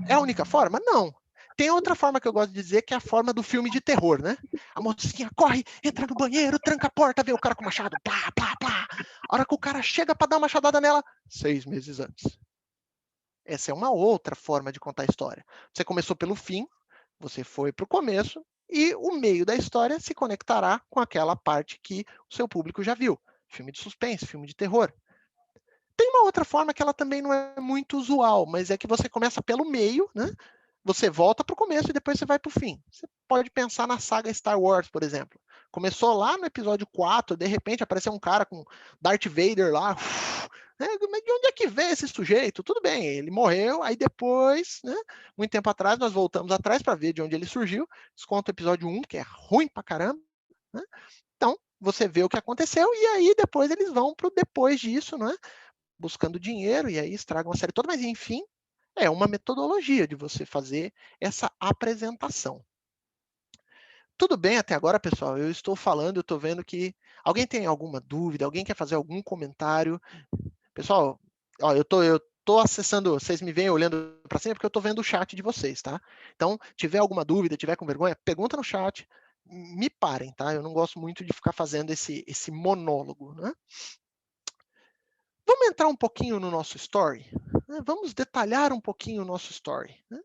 É a única forma? Não. Tem outra forma que eu gosto de dizer, que é a forma do filme de terror, né? A mocinha corre, entra no banheiro, tranca a porta, vê o cara com o machado, plá, plá, plá. A hora que o cara chega para dar uma machadada nela, 6 meses antes. Essa é uma outra forma de contar a história. Você começou pelo fim, você foi para o começo, e o meio da história se conectará com aquela parte que o seu público já viu. Filme de suspense, filme de terror. Tem uma outra forma que ela também não é muito usual, mas é que você começa pelo meio, né? Você volta para o começo e depois você vai para o fim. Você pode pensar na saga Star Wars, por exemplo. Começou lá no episódio 4, de repente apareceu um cara com Darth Vader lá. Né? Mas de onde é que veio esse sujeito? Tudo bem, ele morreu, aí depois, né? Muito tempo atrás, nós voltamos atrás para ver de onde ele surgiu. Desconta o episódio 1, que é ruim pra caramba. Né? Então, você vê o que aconteceu e aí depois eles vão para o depois disso, né? Buscando dinheiro e aí estragam a série toda, mas enfim, é uma metodologia de você fazer essa apresentação. Tudo bem até agora, pessoal? Eu estou falando, eu estou vendo que alguém tem alguma dúvida, alguém quer fazer algum comentário? Pessoal, ó, eu tô acessando, vocês me veem olhando para cima porque eu estou vendo o chat de vocês, tá? Então, tiver alguma dúvida, tiver com vergonha, pergunta no chat, me parem, tá? Eu não gosto muito de ficar fazendo esse monólogo, né? Vamos entrar um pouquinho no nosso story? Né? Vamos detalhar um pouquinho o nosso story. Né?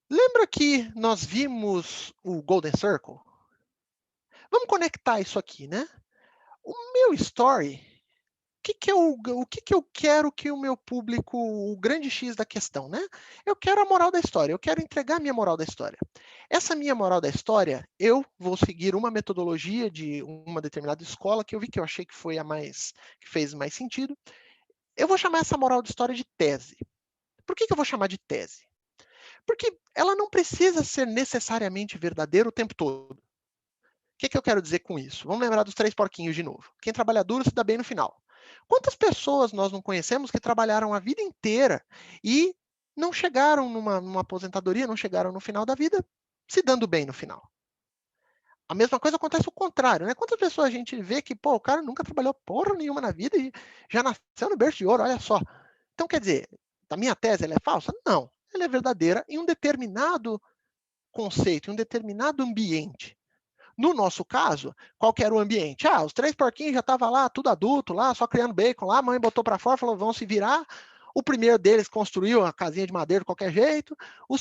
Lembra que nós vimos o Golden Circle? Vamos conectar isso aqui, né? O meu story, o que eu quero que o meu público, o grande X da questão, né? Eu quero a moral da história, eu quero entregar a minha moral da história. Essa minha moral da história, eu vou seguir uma metodologia de uma determinada escola que eu vi que eu achei que foi que fez mais sentido. Eu vou chamar essa moral de história de tese. Por que eu vou chamar de tese? Porque ela não precisa ser necessariamente verdadeira o tempo todo. O que eu quero dizer com isso? Vamos lembrar dos 3 porquinhos de novo. Quem trabalha duro se dá bem no final. Quantas pessoas nós não conhecemos que trabalharam a vida inteira e não chegaram numa aposentadoria, não chegaram no final da vida se dando bem no final? A mesma coisa acontece o contrário, né? Quantas pessoas a gente vê que, pô, o cara nunca trabalhou porra nenhuma na vida e já nasceu no berço de ouro, olha só. Então, quer dizer, a minha tese ela é falsa? Não. Ela é verdadeira em um determinado conceito, em um determinado ambiente. No nosso caso, qual que era o ambiente? Os 3 porquinhos já estavam lá, tudo adulto, lá, só criando bacon lá, a mãe botou para fora, falou, vão se virar. O primeiro deles construiu uma casinha de madeira de qualquer jeito. O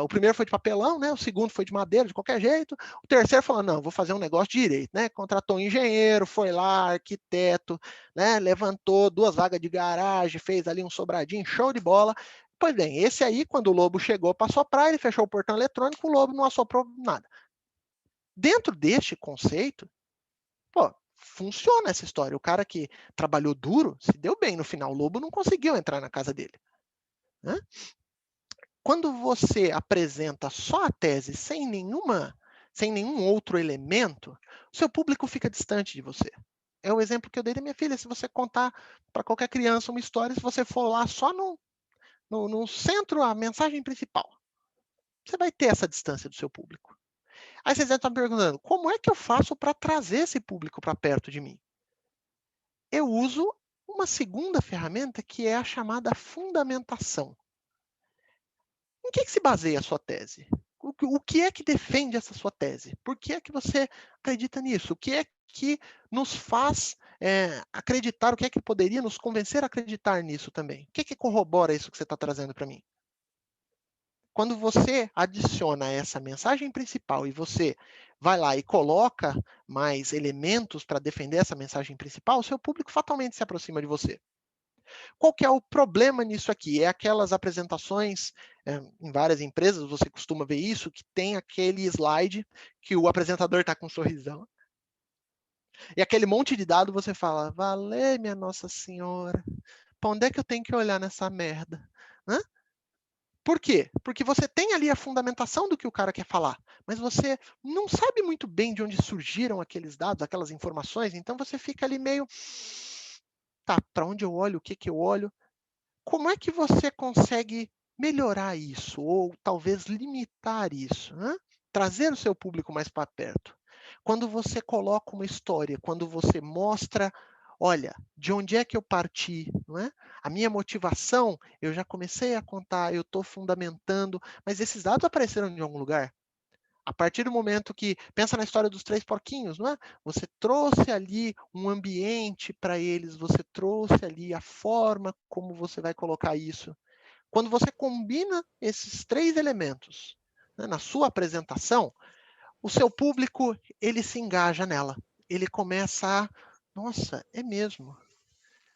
primeiro foi de papelão, né? O segundo foi de madeira de qualquer jeito. O terceiro falou, não, vou fazer um negócio direito, né? Contratou um engenheiro, foi lá, arquiteto, né? Levantou 2 vagas de garagem, fez ali um sobradinho, show de bola. Pois bem, esse aí, quando o lobo chegou para soprar, ele fechou o portão eletrônico, o lobo não assoprou nada. Dentro deste conceito, pô, funciona essa história. O cara que trabalhou duro se deu bem no final. O lobo não conseguiu entrar na casa dele. Né? Quando você apresenta só a tese sem nenhum outro elemento, o seu público fica distante de você. É o exemplo que eu dei da minha filha. Se você contar para qualquer criança uma história, se você for lá só no centro, a mensagem principal, você vai ter essa distância do seu público. Aí vocês estão me perguntando, como é que eu faço para trazer esse público para perto de mim? Eu uso uma segunda ferramenta que é a chamada fundamentação. Em que se baseia a sua tese? O que é que defende essa sua tese? Por que é que você acredita nisso? O que é que nos faz acreditar? O que é que poderia nos convencer a acreditar nisso também? O que é que corrobora isso que você está trazendo para mim? Quando você adiciona essa mensagem principal e você vai lá e coloca mais elementos para defender essa mensagem principal, o seu público fatalmente se aproxima de você. Qual que é o problema nisso aqui? É aquelas apresentações, em várias empresas, você costuma ver isso, que tem aquele slide que o apresentador está com um sorrisão. E aquele monte de dado você fala, valeu, minha Nossa Senhora, para onde é que eu tenho que olhar nessa merda? Hã? Por quê? Porque você tem ali a fundamentação do que o cara quer falar, mas você não sabe muito bem de onde surgiram aqueles dados, aquelas informações, então você fica ali meio, tá, para onde eu olho, o que que eu olho? Como é que você consegue melhorar isso ou talvez limitar isso, né? Trazer o seu público mais para perto? Quando você coloca uma história, quando você mostra, olha, de onde é que eu parti, não é? A minha motivação, eu já comecei a contar, eu estou fundamentando, mas esses dados apareceram de algum lugar. A partir do momento que, pensa na história dos 3 porquinhos, não é? Você trouxe ali um ambiente para eles, você trouxe ali a forma como você vai colocar isso. Quando você combina esses 3 elementos, né, na sua apresentação, o seu público, ele se engaja nela. Ele começa a, nossa, é mesmo.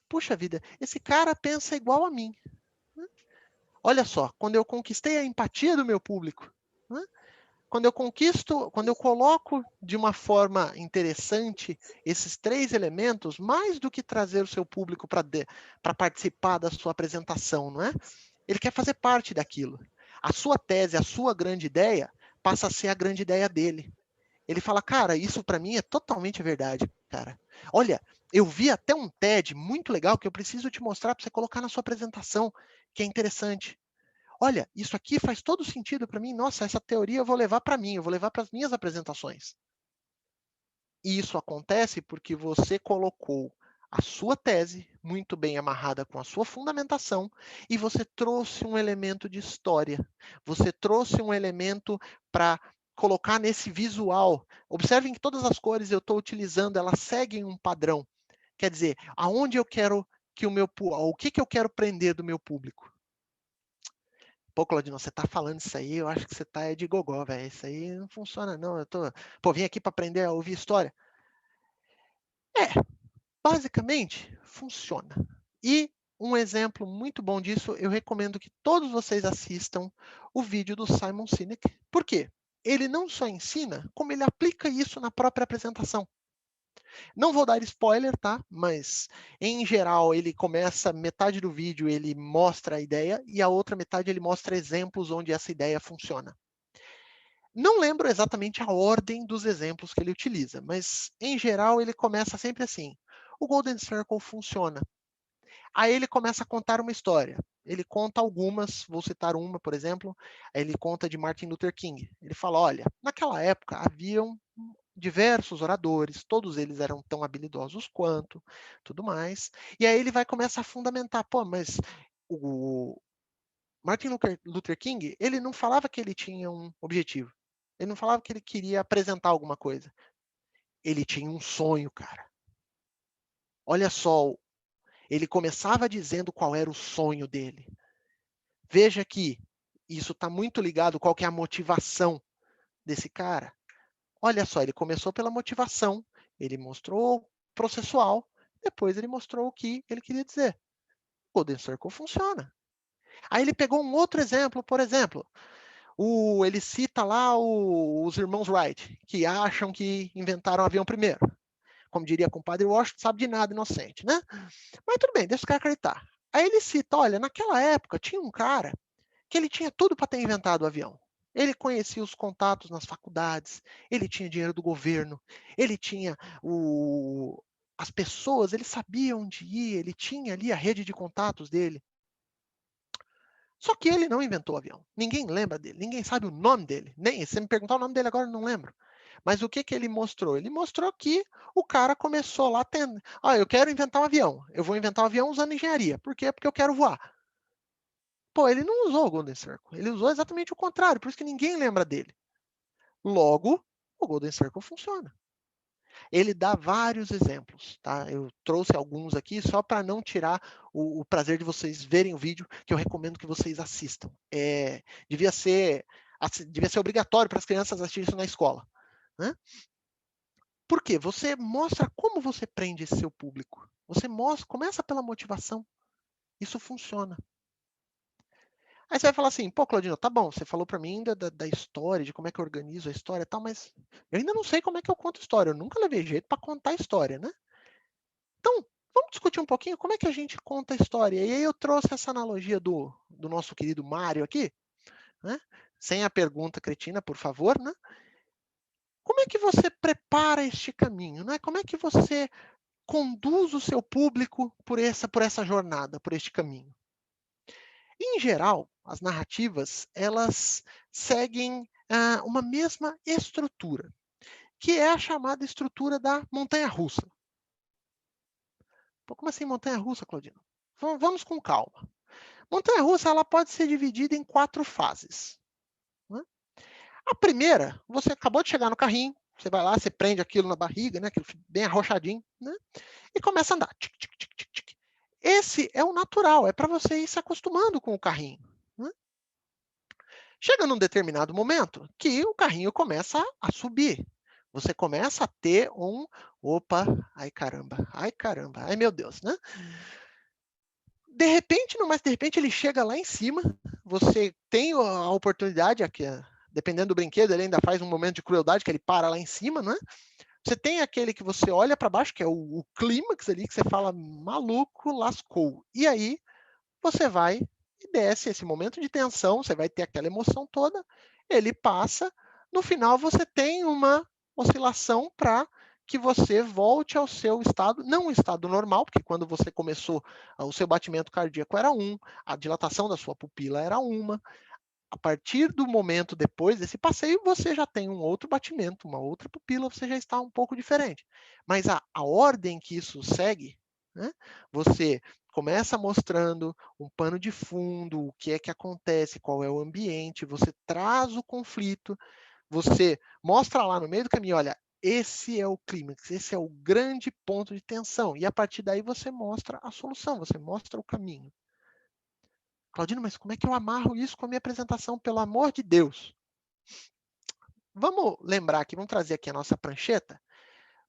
Puxa vida, esse cara pensa igual a mim. Olha só, quando eu conquistei a empatia do meu público, né? Quando eu coloco de uma forma interessante esses 3 elementos, mais do que trazer o seu público para participar da sua apresentação, não é? Ele quer fazer parte daquilo. A sua tese, a sua grande ideia, passa a ser a grande ideia dele. Ele fala, cara, isso para mim é totalmente verdade, cara. Olha, eu vi até um TED muito legal que eu preciso te mostrar para você colocar na sua apresentação, que é interessante. Olha, isso aqui faz todo sentido para mim. Nossa, essa teoria eu vou levar para mim, eu vou levar para as minhas apresentações. E isso acontece porque você colocou a sua tese muito bem amarrada com a sua fundamentação e você trouxe um elemento de história. Você trouxe um elemento para colocar nesse visual. Observem que todas as cores eu estou utilizando, elas seguem um padrão. Quer dizer, aonde eu quero que o que eu quero prender do meu público? Pô, Claudino, você tá falando isso aí, eu acho que você tá de gogó, velho. Isso aí não funciona, não. Vim aqui para aprender a ouvir história. Basicamente, funciona. E um exemplo muito bom disso, eu recomendo que todos vocês assistam o vídeo do Simon Sinek. Por quê? Ele não só ensina, como ele aplica isso na própria apresentação. Não vou dar spoiler, tá? Mas, em geral, ele começa, metade do vídeo ele mostra a ideia e a outra metade ele mostra exemplos onde essa ideia funciona. Não lembro exatamente a ordem dos exemplos que ele utiliza, mas, em geral, ele começa sempre assim. O Golden Circle funciona. Aí ele começa a contar uma história. Ele conta algumas, vou citar uma, por exemplo. Ele conta de Martin Luther King. Ele fala, olha, naquela época haviam diversos oradores, todos eles eram tão habilidosos quanto, tudo mais. E aí ele vai começar a fundamentar, pô, mas o Martin Luther King, ele não falava que ele tinha um objetivo. Ele não falava que ele queria apresentar alguma coisa. Ele tinha um sonho, cara. Olha só, ele começava dizendo qual era o sonho dele. Veja que isso está muito ligado qual que é a motivação desse cara. Olha só, ele começou pela motivação, ele mostrou o processual, depois ele mostrou o que ele queria dizer. O Golden Circle funciona. Aí ele pegou um outro exemplo, por exemplo, ele cita lá os irmãos Wright, que acham que inventaram o avião primeiro. Como diria o compadre Washington, sabe de nada, inocente, né? Mas tudo bem, deixa o cara acreditar. Aí ele cita, olha, naquela época tinha um cara que ele tinha tudo para ter inventado o avião. Ele conhecia os contatos nas faculdades, ele tinha dinheiro do governo, ele tinha as pessoas, ele sabia onde ir, ele tinha ali a rede de contatos dele. Só que ele não inventou o avião. Ninguém lembra dele, ninguém sabe o nome dele. Nem se me perguntar o nome dele agora, eu não lembro. Mas o que ele mostrou? Ele mostrou que o cara começou lá tendo. Eu quero inventar um avião. Eu vou inventar um avião usando engenharia. Por quê? Porque eu quero voar. Pô, ele não usou o Golden Circle. Ele usou exatamente o contrário. Por isso que ninguém lembra dele. Logo, o Golden Circle funciona. Ele dá vários exemplos, tá? Eu trouxe alguns aqui só para não tirar o prazer de vocês verem o vídeo, que eu recomendo que vocês assistam. Devia ser obrigatório para as crianças assistirem isso na escola, né? Por quê? Você mostra como você prende esse seu público. Você começa pela motivação. Isso funciona. Aí você vai falar assim, pô, Claudino, tá bom, você falou para mim da história, de como é que eu organizo a história e tal, mas eu ainda não sei como é que eu conto história. Eu nunca levei jeito para contar a história, né? Então, vamos discutir um pouquinho como é que a gente conta a história. E aí eu trouxe essa analogia do nosso querido Mário aqui. né? Sem a pergunta cretina, por favor, né? Como é que você prepara este caminho, né? Como é que você conduz o seu público por essa jornada, por este caminho? Em geral, as narrativas, elas seguem uma mesma estrutura, que é a chamada estrutura da montanha-russa. Como assim montanha-russa, Claudino? Vamos com calma. Montanha-russa, ela pode ser dividida em 4 fases. Né? A primeira, você acabou de chegar no carrinho, você vai lá, você prende aquilo na barriga, né, aquilo bem arrochadinho, né, e começa a andar. Tic, tic, tic, tic, tic. Esse é o natural, é para você ir se acostumando com o carrinho. Né? Chega num determinado momento que o carrinho começa a subir. Você começa a ter opa, ai caramba, ai meu Deus, né? De repente, não, mas de repente ele chega lá em cima, você tem a oportunidade, aqui, dependendo do brinquedo, ele ainda faz um momento de crueldade, que ele para lá em cima, né? Você tem aquele que você olha para baixo, que é o clímax ali, que você fala, maluco, lascou. E aí, você vai e desce esse momento de tensão, você vai ter aquela emoção toda, ele passa, no final você tem uma oscilação para que você volte ao seu estado, não o estado normal, porque quando você começou, o seu batimento cardíaco era 1, a dilatação da sua pupila era 1, a partir do momento depois desse passeio, você já tem um outro batimento, uma outra pupila, você já está um pouco diferente. Mas a ordem que isso segue, né? Você começa mostrando um pano de fundo, o que é que acontece, qual é o ambiente, você traz o conflito, você mostra lá no meio do caminho, olha, esse é o clímax, esse é o grande ponto de tensão. E a partir daí você mostra a solução, você mostra o caminho. Claudino, mas como é que eu amarro isso com a minha apresentação, pelo amor de Deus? Vamos lembrar aqui, vamos trazer aqui a nossa prancheta.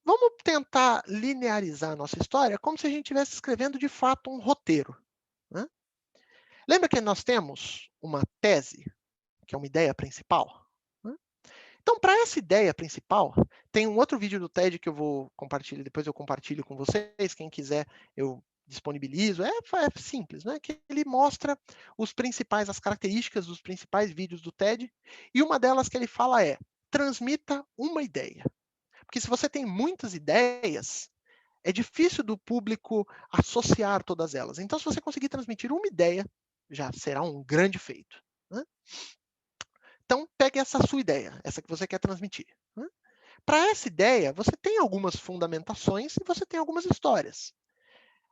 Vamos tentar linearizar a nossa história como se a gente estivesse escrevendo de fato um roteiro. Né? Lembra que nós temos uma tese, que é uma ideia principal? Né? Então, para essa ideia principal, tem um outro vídeo do TED que eu vou compartilhar, depois eu compartilho com vocês, quem quiser eu disponibilizo, é simples, né? Que ele mostra as características dos principais vídeos do TED, e uma delas que ele fala é, transmita uma ideia. Porque se você tem muitas ideias, é difícil do público associar todas elas. Então, se você conseguir transmitir uma ideia, já será um grande feito. Né? Então, pegue essa sua ideia, essa que você quer transmitir. Né? Para essa ideia, você tem algumas fundamentações e você tem algumas histórias.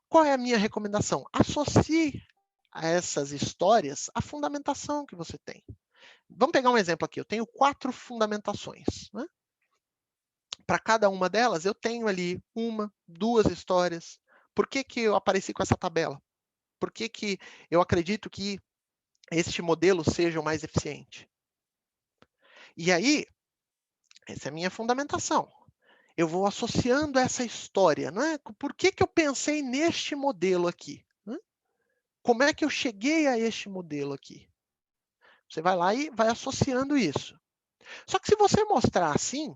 Qual é a minha recomendação? Associe a essas histórias a fundamentação que você tem. Vamos pegar um exemplo aqui. Eu tenho 4 fundamentações. Né? Para cada uma delas, eu tenho ali 1, 2 histórias. Por que que eu apareci com essa tabela? Por que que eu acredito que este modelo seja o mais eficiente? E aí, essa é a minha fundamentação. Eu vou associando essa história. Né? Por que que eu pensei neste modelo aqui? Né? Como é que eu cheguei a este modelo aqui? Você vai lá e vai associando isso. Só que se você mostrar assim,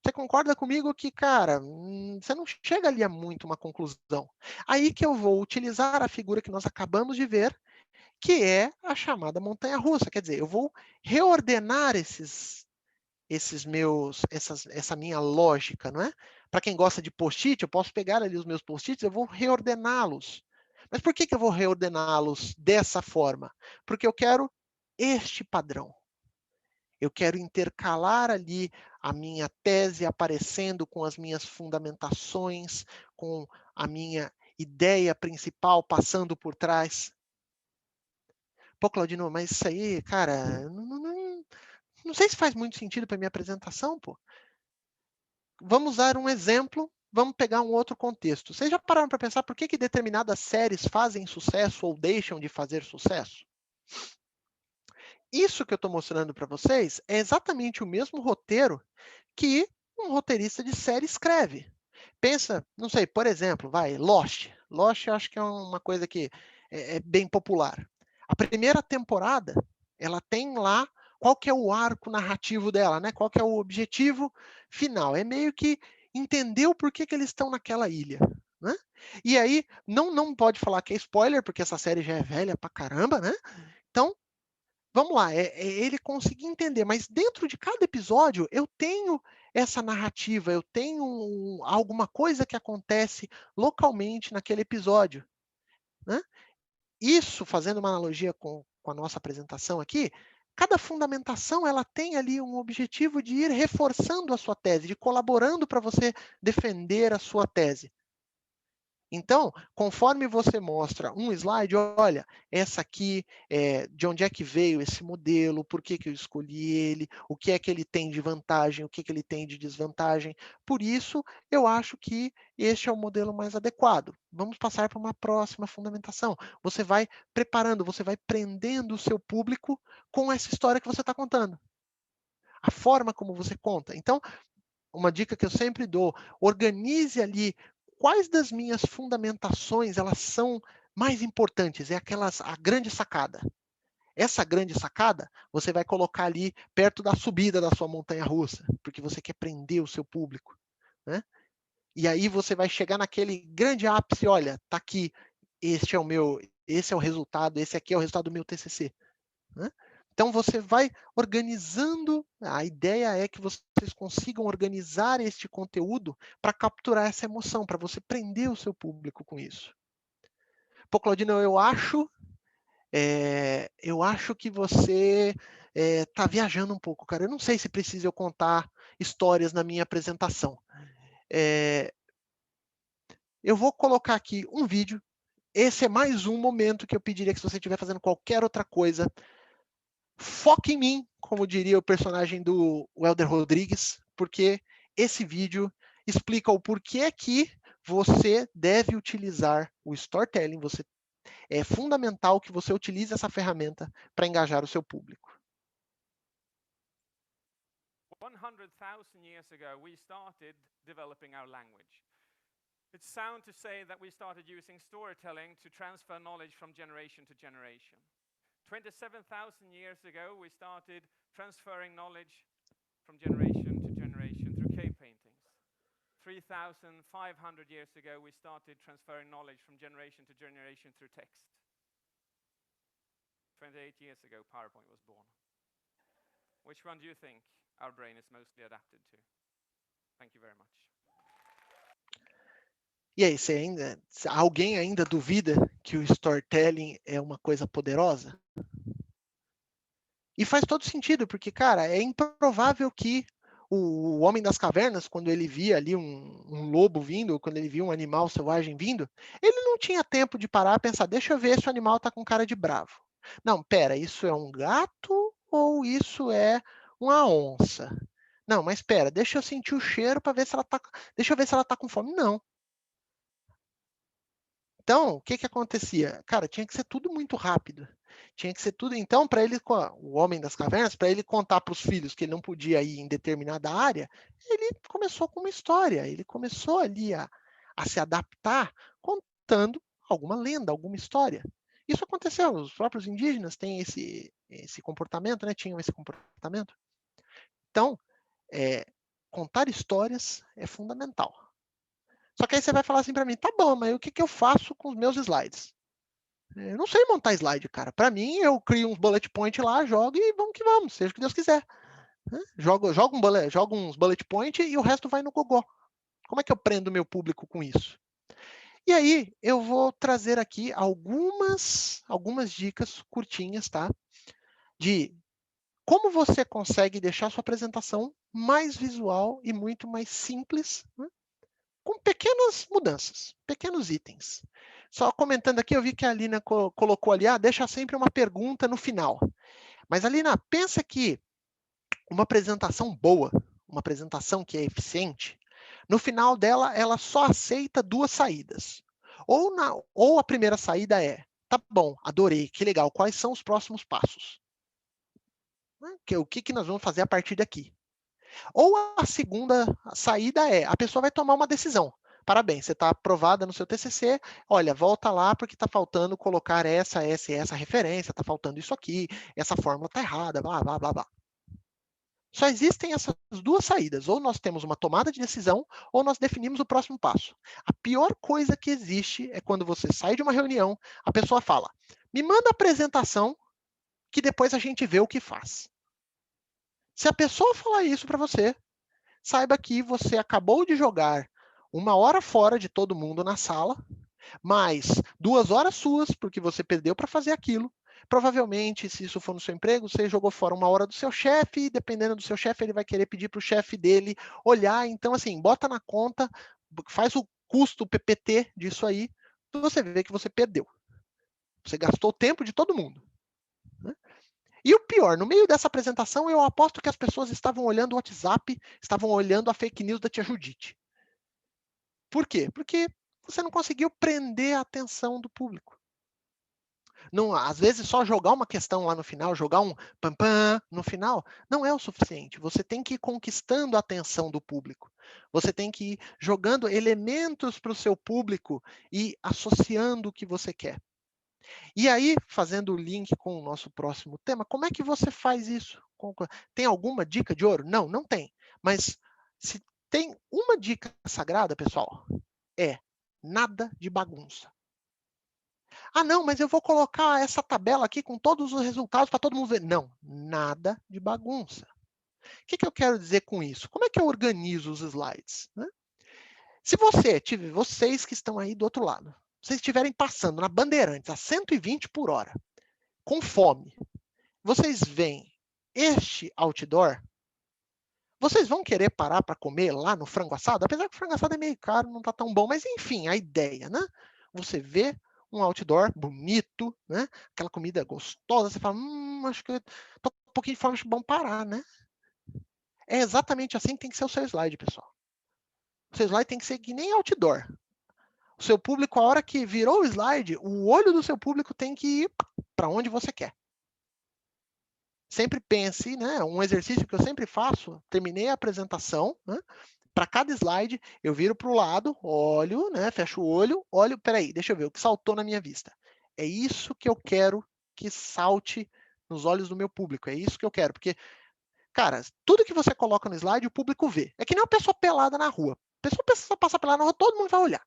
você concorda comigo que, cara, você não chega ali a muito uma conclusão. Aí que eu vou utilizar a figura que nós acabamos de ver, que é a chamada montanha-russa. Quer dizer, eu vou reordenar essa minha lógica, não é? Para quem gosta de post-it, eu posso pegar ali os meus post-its, eu vou reordená-los. Mas por que eu vou reordená-los dessa forma? Porque eu quero este padrão. Eu quero intercalar ali a minha tese aparecendo com as minhas fundamentações, com a minha ideia principal passando por trás. Pô, Claudino, mas isso aí, cara, não sei se faz muito sentido para minha apresentação, pô. Vamos usar um exemplo, vamos pegar um outro contexto. Vocês já pararam para pensar por que determinadas séries fazem sucesso ou deixam de fazer sucesso? Isso que eu estou mostrando para vocês é exatamente o mesmo roteiro que um roteirista de série escreve. Pensa, não sei, por exemplo, Lost. Lost eu acho que é uma coisa que é bem popular. A primeira temporada, ela tem lá qual que é o arco narrativo dela, né? Qual que é o objetivo final. É meio que entender o porquê que eles estão naquela ilha. Né? E aí, não pode falar que é spoiler, porque essa série já é velha pra caramba, né? Então, vamos lá, ele conseguir entender, mas dentro de cada episódio eu tenho essa narrativa, eu tenho alguma coisa que acontece localmente naquele episódio, né? Isso, fazendo uma analogia com a nossa apresentação aqui, cada fundamentação ela tem ali um objetivo de ir reforçando a sua tese, de colaborando para você defender a sua tese. Então, conforme você mostra um slide, olha, essa aqui, de onde é que veio esse modelo, por que que eu escolhi ele, o que é que ele tem de vantagem, o que que ele tem de desvantagem. Por isso, eu acho que este é o modelo mais adequado. Vamos passar para uma próxima fundamentação. Você vai preparando, você vai prendendo o seu público com essa história que você está contando. A forma como você conta. Então, uma dica que eu sempre dou, organize ali quais das minhas fundamentações elas são mais importantes, a grande sacada. Essa grande sacada, você vai colocar ali perto da subida da sua montanha-russa, porque você quer prender o seu público, né? E aí você vai chegar naquele grande ápice, olha, tá aqui, esse é o resultado, esse aqui é o resultado do meu TCC, né? Então, você vai organizando, a ideia é que vocês consigam organizar este conteúdo para capturar essa emoção, para você prender o seu público com isso. Pô, Claudino, eu acho que você está viajando um pouco, cara. Eu não sei se precisa eu contar histórias na minha apresentação. Eu vou colocar aqui um vídeo. Esse é mais um momento que eu pediria que se você estiver fazendo qualquer outra coisa, foque em mim, como diria o personagem do Helder Rodrigues, porque esse vídeo explica o porquê que você deve utilizar o storytelling. É fundamental que você utilize essa ferramenta para engajar o seu público. 100,000 years ago, we started developing our language. It's sound to say that we started using storytelling to transfer knowledge from generation to generation. 27,000 years ago, we started transferring knowledge from generation to generation through cave paintings. 3,500 years ago, we started transferring knowledge from generation to generation through text. 28 years ago, PowerPoint was born. Which one do you think our brain is mostly adapted to? Thank you very much. E aí, alguém ainda duvida que o storytelling é uma coisa poderosa? E faz todo sentido, porque, cara, é improvável que o homem das cavernas, quando ele via ali um lobo vindo, quando ele via um animal selvagem vindo, ele não tinha tempo de parar e pensar, deixa eu ver se o animal está com cara de bravo. Não, pera, isso é um gato ou isso é uma onça? Não, mas pera, deixa eu sentir o cheiro para ver se ela tá, deixa eu ver se ela está com fome. Não. Então, o que acontecia? Cara, tinha que ser tudo muito rápido. Tinha que ser tudo. Então, para ele, o homem das cavernas, para ele contar para os filhos que ele não podia ir em determinada área, ele começou com uma história. Ele começou ali a se adaptar, contando alguma lenda, alguma história. Isso aconteceu. Os próprios indígenas têm esse comportamento, né? Tinham esse comportamento. Então, contar histórias é fundamental. Só que aí você vai falar assim para mim, tá bom, mas o que eu faço com os meus slides? Eu não sei montar slide, cara. Para mim, eu crio uns bullet point lá, jogo e vamos que vamos, seja o que Deus quiser. Jogo uns bullet point e o resto vai no gogó. Como é que eu prendo meu público com isso? E aí, eu vou trazer aqui algumas dicas curtinhas, tá? De como você consegue deixar sua apresentação mais visual e muito mais simples, né? Com pequenas mudanças, pequenos itens. Só comentando aqui, eu vi que a Alina colocou ali, deixa sempre uma pergunta no final. Mas, Alina, pensa que uma apresentação boa, uma apresentação que é eficiente, no final dela, ela só aceita duas saídas. Ou a primeira saída é, tá bom, adorei, que legal, quais são os próximos passos? O que nós vamos fazer a partir daqui? Ou a segunda saída é, a pessoa vai tomar uma decisão. Parabéns, você está aprovada no seu TCC, olha, volta lá porque está faltando colocar essa referência, está faltando isso aqui, essa fórmula está errada, blá, blá, blá, blá. Só existem essas duas saídas, ou nós temos uma tomada de decisão, ou nós definimos o próximo passo. A pior coisa que existe é quando você sai de uma reunião, a pessoa fala, me manda a apresentação que depois a gente vê o que faz. Se a pessoa falar isso para você, saiba que você acabou de jogar 1 hora fora de todo mundo na sala, mais 2 horas suas, porque você perdeu para fazer aquilo. Provavelmente, se isso for no seu emprego, você jogou fora 1 hora do seu chefe, e dependendo do seu chefe, ele vai querer pedir para o chefe dele olhar. Então, assim, bota na conta, faz o custo PPT disso aí, você vê que você perdeu. Você gastou o tempo de todo mundo. Né? E o pior, no meio dessa apresentação, eu aposto que as pessoas estavam olhando o WhatsApp, estavam olhando a fake news da tia Judite. Por quê? Porque você não conseguiu prender a atenção do público. Não, às vezes, só jogar uma questão lá no final, jogar um pam-pam no final, não é o suficiente. Você tem que ir conquistando a atenção do público. Você tem que ir jogando elementos para o seu público e associando o que você quer. E aí, fazendo o link com o nosso próximo tema, como é que você faz isso? Tem alguma dica de ouro? Não, não tem. Mas se tem uma dica sagrada, pessoal, é nada de bagunça. Ah, não, mas eu vou colocar essa tabela aqui com todos os resultados para todo mundo ver. Não, nada de bagunça. O que eu quero dizer com isso? Como é que eu organizo os slides? Né? Se vocês que estão aí do outro lado, vocês estiverem passando na Bandeirantes a 120 por hora, com fome, vocês veem este outdoor, vocês vão querer parar para comer lá no frango assado? Apesar que o frango assado é meio caro, não está tão bom, mas enfim, a ideia, né? Você vê um outdoor bonito, né? Aquela comida gostosa, você fala, acho que eu tô com um pouquinho de fome, acho bom parar, né? É exatamente assim que tem que ser o seu slide, pessoal. O seu slide tem que ser que nem outdoor. O seu público, a hora que virou o slide, o olho do seu público tem que ir para onde você quer. Sempre pense, né? Um exercício que eu sempre faço, terminei a apresentação, né? Para cada slide, eu viro para o lado, olho, né? Fecho o olho, peraí, deixa eu ver o que saltou na minha vista. É isso que eu quero que salte nos olhos do meu público, é isso que eu quero, porque, cara, tudo que você coloca no slide, o público vê. É que nem uma pessoa pelada na rua. A pessoa passa pelada na rua, todo mundo vai olhar.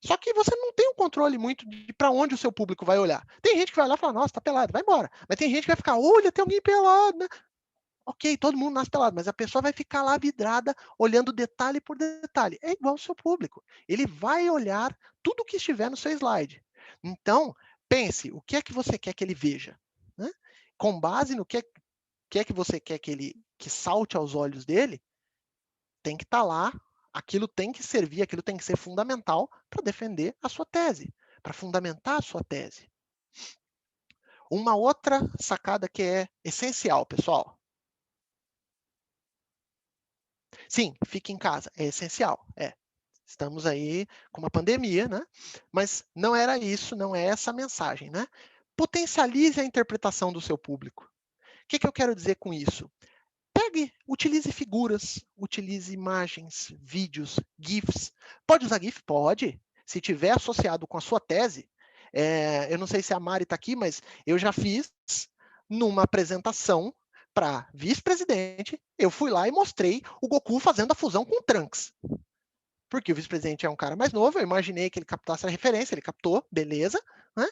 Só que você não tem um controle muito de para onde o seu público vai olhar. Tem gente que vai olhar e fala, nossa, tá pelado, vai embora. Mas tem gente que vai ficar, olha, tem alguém pelado, né? Ok, todo mundo nasce pelado, mas a pessoa vai ficar lá vidrada, olhando detalhe por detalhe. É igual ao seu público. Ele vai olhar tudo que estiver no seu slide. Então, pense, o que é que você quer que ele veja? Né? Com base no que é que você quer que salte aos olhos dele, tem que estar lá, aquilo tem que servir, aquilo tem que ser fundamental para defender a sua tese, para fundamentar a sua tese. Uma outra sacada que é essencial, pessoal. Sim, fique em casa, é essencial, Estamos aí com uma pandemia, né? Mas não era isso, não é essa a mensagem, né? Potencialize a interpretação do seu público. O que eu quero dizer com isso? Utilize figuras, utilize imagens, vídeos, GIFs. Pode usar GIF? Pode. Se tiver associado com a sua tese, eu não sei se a Mari está aqui, mas eu já fiz numa apresentação para vice-presidente, eu fui lá e mostrei o Goku fazendo a fusão com o Trunks. Porque o vice-presidente é um cara mais novo, eu imaginei que ele captasse a referência, ele captou, beleza, né?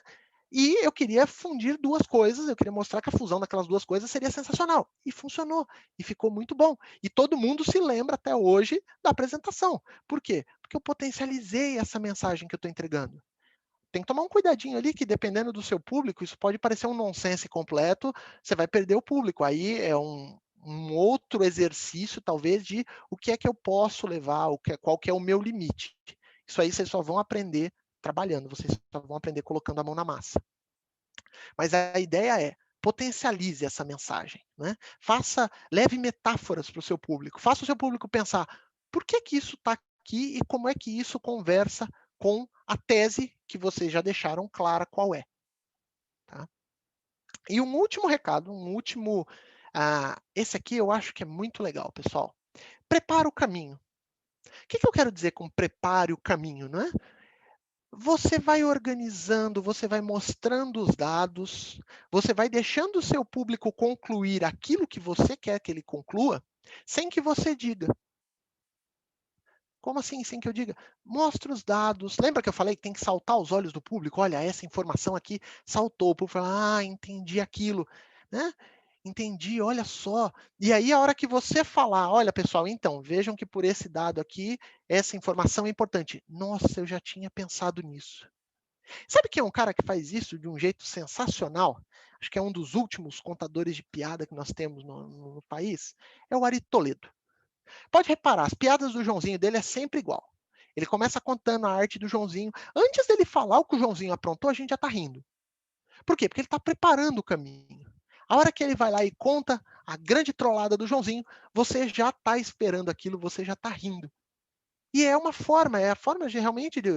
E eu queria fundir duas coisas, eu queria mostrar que a fusão daquelas duas coisas seria sensacional. E funcionou, e ficou muito bom. E todo mundo se lembra até hoje da apresentação. Por quê? Porque eu potencializei essa mensagem que eu estou entregando. Tem que tomar um cuidadinho ali, que dependendo do seu público, isso pode parecer um nonsense completo, você vai perder o público. Aí é um outro exercício, talvez, de o que é que eu posso levar, qual que é o meu limite. Isso aí vocês só vão aprender trabalhando, vocês só vão aprender colocando a mão na massa. Mas a ideia é, potencialize essa mensagem, né? Leve metáforas para o seu público, faça o seu público pensar, por que isso está aqui e como é que isso conversa com a tese que vocês já deixaram clara qual é. Tá? E um último recado, esse aqui eu acho que é muito legal, pessoal. Prepara o caminho. O que eu quero dizer com prepare o caminho, não é? Você vai organizando, você vai mostrando os dados, você vai deixando o seu público concluir aquilo que você quer que ele conclua, sem que você diga. Como assim, sem que eu diga? Mostra os dados. Lembra que eu falei que tem que saltar aos olhos do público? Olha, essa informação aqui saltou. O público fala, entendi aquilo. né? Entendi, olha só. E aí, a hora que você falar, olha, pessoal, então, vejam que por esse dado aqui, essa informação é importante. Nossa, eu já tinha pensado nisso. Sabe quem é um cara que faz isso de um jeito sensacional? Acho que é um dos últimos contadores de piada que nós temos no país. É o Ari Toledo. Pode reparar, as piadas do Joãozinho dele é sempre igual. Ele começa contando a arte do Joãozinho. Antes dele falar o que o Joãozinho aprontou, a gente já está rindo. Por quê? Porque ele está preparando o caminho. A hora que ele vai lá e conta a grande trollada do Joãozinho, você já está esperando aquilo, você já está rindo. E é a forma de realmente de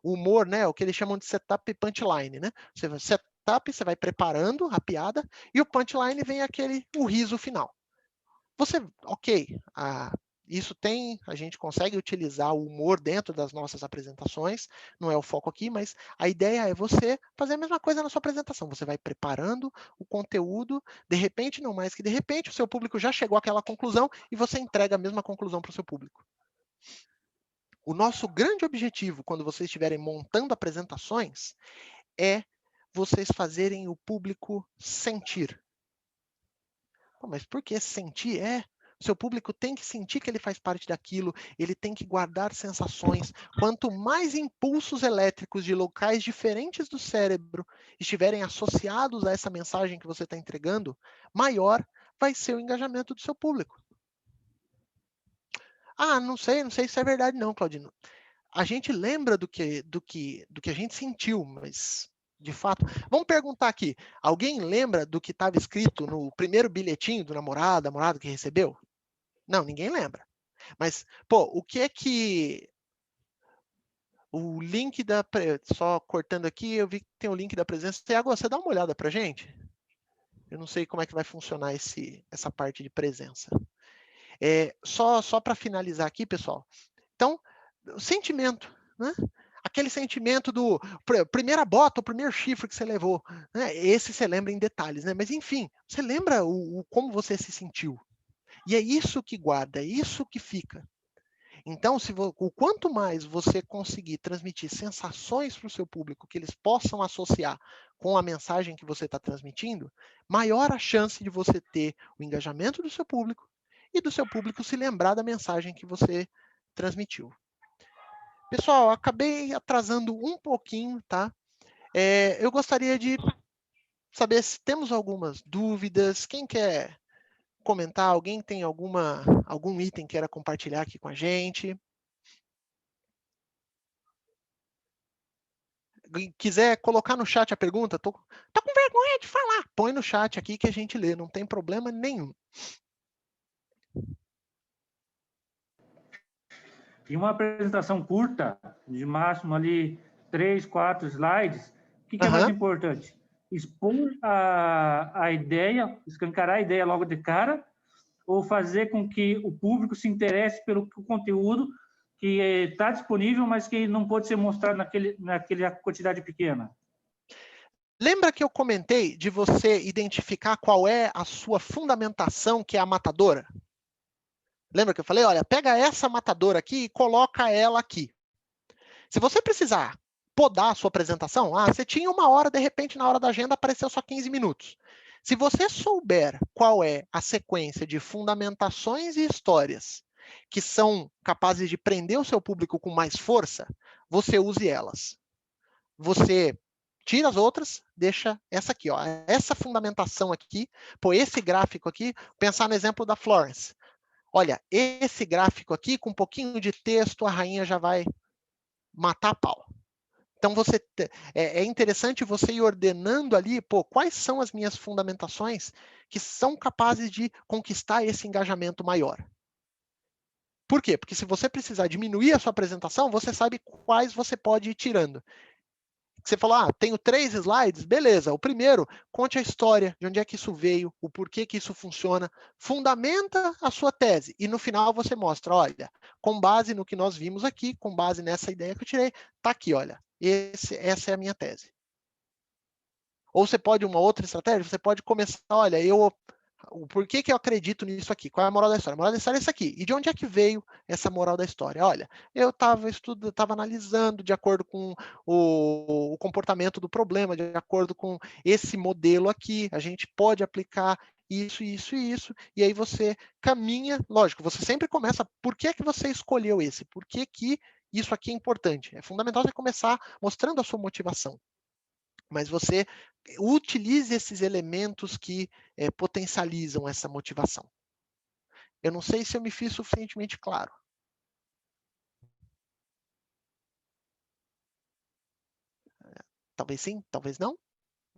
humor, né? O que eles chamam de setup e punchline, né? Você vai setup, você vai preparando a piada, e o punchline vem o riso final. Ok, isso a gente consegue utilizar o humor dentro das nossas apresentações, não é o foco aqui, mas a ideia é você fazer a mesma coisa na sua apresentação. Você vai preparando o conteúdo, de repente, não mais que de repente, o seu público já chegou àquela conclusão e você entrega a mesma conclusão para o seu público. O nosso grande objetivo, quando vocês estiverem montando apresentações, é vocês fazerem o público sentir. Pô, mas por que sentir? O seu público tem que sentir que ele faz parte daquilo, ele tem que guardar sensações. Quanto mais impulsos elétricos de locais diferentes do cérebro estiverem associados a essa mensagem que você está entregando, maior vai ser o engajamento do seu público. Ah, não sei se é verdade não, Claudino. A gente lembra do que a gente sentiu, mas de fato. Vamos perguntar aqui. Alguém lembra do que estava escrito no primeiro bilhetinho do namorado que recebeu? Não, ninguém lembra. Mas, pô, o que é que... O link da... Só cortando aqui, eu vi que tem o link da presença. Tiago, você dá uma olhada pra gente? Eu não sei como é que vai funcionar essa parte de presença. Só para finalizar aqui, pessoal. Então, o sentimento, né? Aquele sentimento do primeira bota, o primeiro chifre que você levou, né? Esse você lembra em detalhes, né? Mas enfim, você lembra como você se sentiu. E é isso que guarda, é isso que fica. Então, o quanto mais você conseguir transmitir sensações para o seu público que eles possam associar com a mensagem que você está transmitindo, maior a chance de você ter o engajamento do seu público e do seu público se lembrar da mensagem que você transmitiu. Pessoal, acabei atrasando um pouquinho, tá? Eu gostaria de saber se temos algumas dúvidas. Quem quer comentar? Alguém tem algum item que queira compartilhar aqui com a gente? Quiser colocar no chat a pergunta, tô com vergonha de falar. Põe no chat aqui que a gente lê, não tem problema nenhum. Em uma apresentação curta, de máximo ali 3, 4 slides, o que é mais importante? Expor a ideia, escancarar a ideia logo de cara, ou fazer com que o público se interesse pelo conteúdo que está disponível, mas que não pode ser mostrado naquela quantidade pequena? Lembra que eu comentei de você identificar qual é a sua fundamentação, que é a matadora? Lembra que eu falei, olha, pega essa matadora aqui e coloca ela aqui. Se você precisar podar a sua apresentação, você tinha 1 hora, de repente, na hora da agenda, apareceu só 15 minutos. Se você souber qual é a sequência de fundamentações e histórias que são capazes de prender o seu público com mais força, você use elas. Você tira as outras, deixa essa aqui, ó. Essa fundamentação aqui, esse gráfico aqui, pensar no exemplo da Florence. Olha, esse gráfico aqui, com um pouquinho de texto, a rainha já vai matar a pau. Então, é interessante você ir ordenando ali, quais são as minhas fundamentações que são capazes de conquistar esse engajamento maior. Por quê? Porque se você precisar diminuir a sua apresentação, você sabe quais você pode ir tirando. Você falou, tenho 3 slides, beleza. O primeiro, conte a história, de onde é que isso veio, o porquê que isso funciona, fundamenta a sua tese. E no final você mostra, olha, com base no que nós vimos aqui, com base nessa ideia que eu tirei, tá aqui, olha, essa é a minha tese. Ou você pode, uma outra estratégia, você pode começar, olha, o porquê que eu acredito nisso aqui? Qual é a moral da história? A moral da história é isso aqui. E de onde é que veio essa moral da história? Olha, eu estava analisando de acordo com o o comportamento do problema, de acordo com esse modelo aqui, a gente pode aplicar isso, isso e isso, e aí você caminha, lógico, você sempre começa, por que é que você escolheu esse? Por que que isso aqui é importante? É fundamental você começar mostrando a sua motivação, mas você utilize esses elementos que potencializam essa motivação. Eu não sei se eu me fiz suficientemente claro. Talvez sim, talvez não.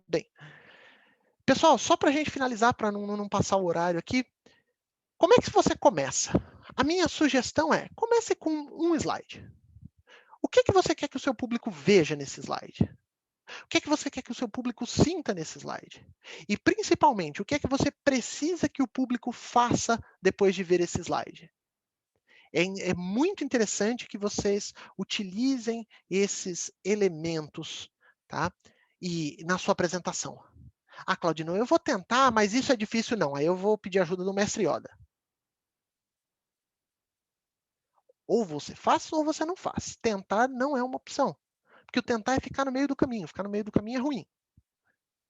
Bem, pessoal, só para a gente finalizar, para não passar o horário aqui, como é que você começa? A minha sugestão é, comece com um slide. O que que você quer que o seu público veja nesse slide? O que é que você quer que o seu público sinta nesse slide? E, principalmente, o que é que você precisa que o público faça depois de ver esse slide? É muito interessante que vocês utilizem esses elementos, tá? E na sua apresentação. Ah, Claudino, eu vou tentar, mas isso é difícil não. Aí eu vou pedir ajuda do mestre Yoda. Ou você faz ou você não faz. Tentar não é uma opção. Porque o tentar é ficar no meio do caminho. Ficar no meio do caminho é ruim.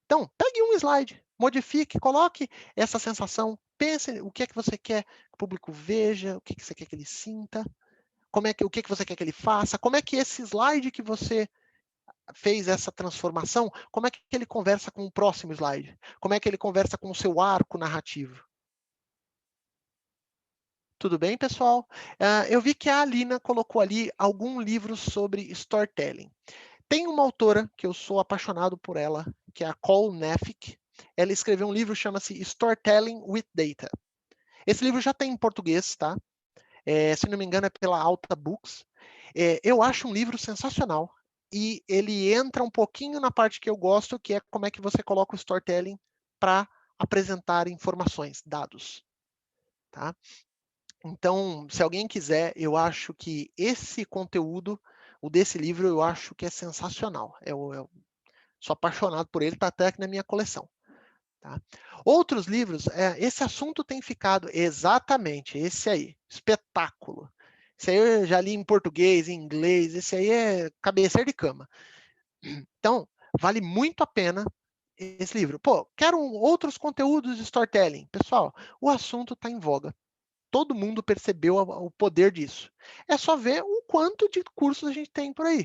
Então, pegue um slide, modifique, coloque essa sensação, pense o que é que você quer que o público veja, o que você quer que ele sinta, o que você quer que ele faça, como é que esse slide que você fez essa transformação, como é que ele conversa com o próximo slide? Como é que ele conversa com o seu arco narrativo? Tudo bem, pessoal? Eu vi que a Alina colocou ali algum livro sobre storytelling. Tem uma autora que eu sou apaixonado por ela, que é a Cole Nefik. Ela escreveu um livro que chama-se Storytelling with Data. Esse livro já tem em português, tá? Se não me engano é pela Alta Books. Eu acho um livro sensacional e ele entra um pouquinho na parte que eu gosto, que é como é que você coloca o storytelling para apresentar informações, dados, tá? Então, se alguém quiser, eu acho que esse conteúdo, o desse livro, eu acho que é sensacional. Eu sou apaixonado por ele, está até aqui na minha coleção. Tá? Outros livros, esse assunto tem ficado exatamente, esse aí, espetáculo. Esse aí eu já li em português, em inglês, esse aí é cabeceira de cama. Então, vale muito a pena esse livro. Pô, quero outros conteúdos de storytelling. Pessoal, o assunto está em voga. Todo mundo percebeu o poder disso. É só ver o quanto de cursos a gente tem por aí.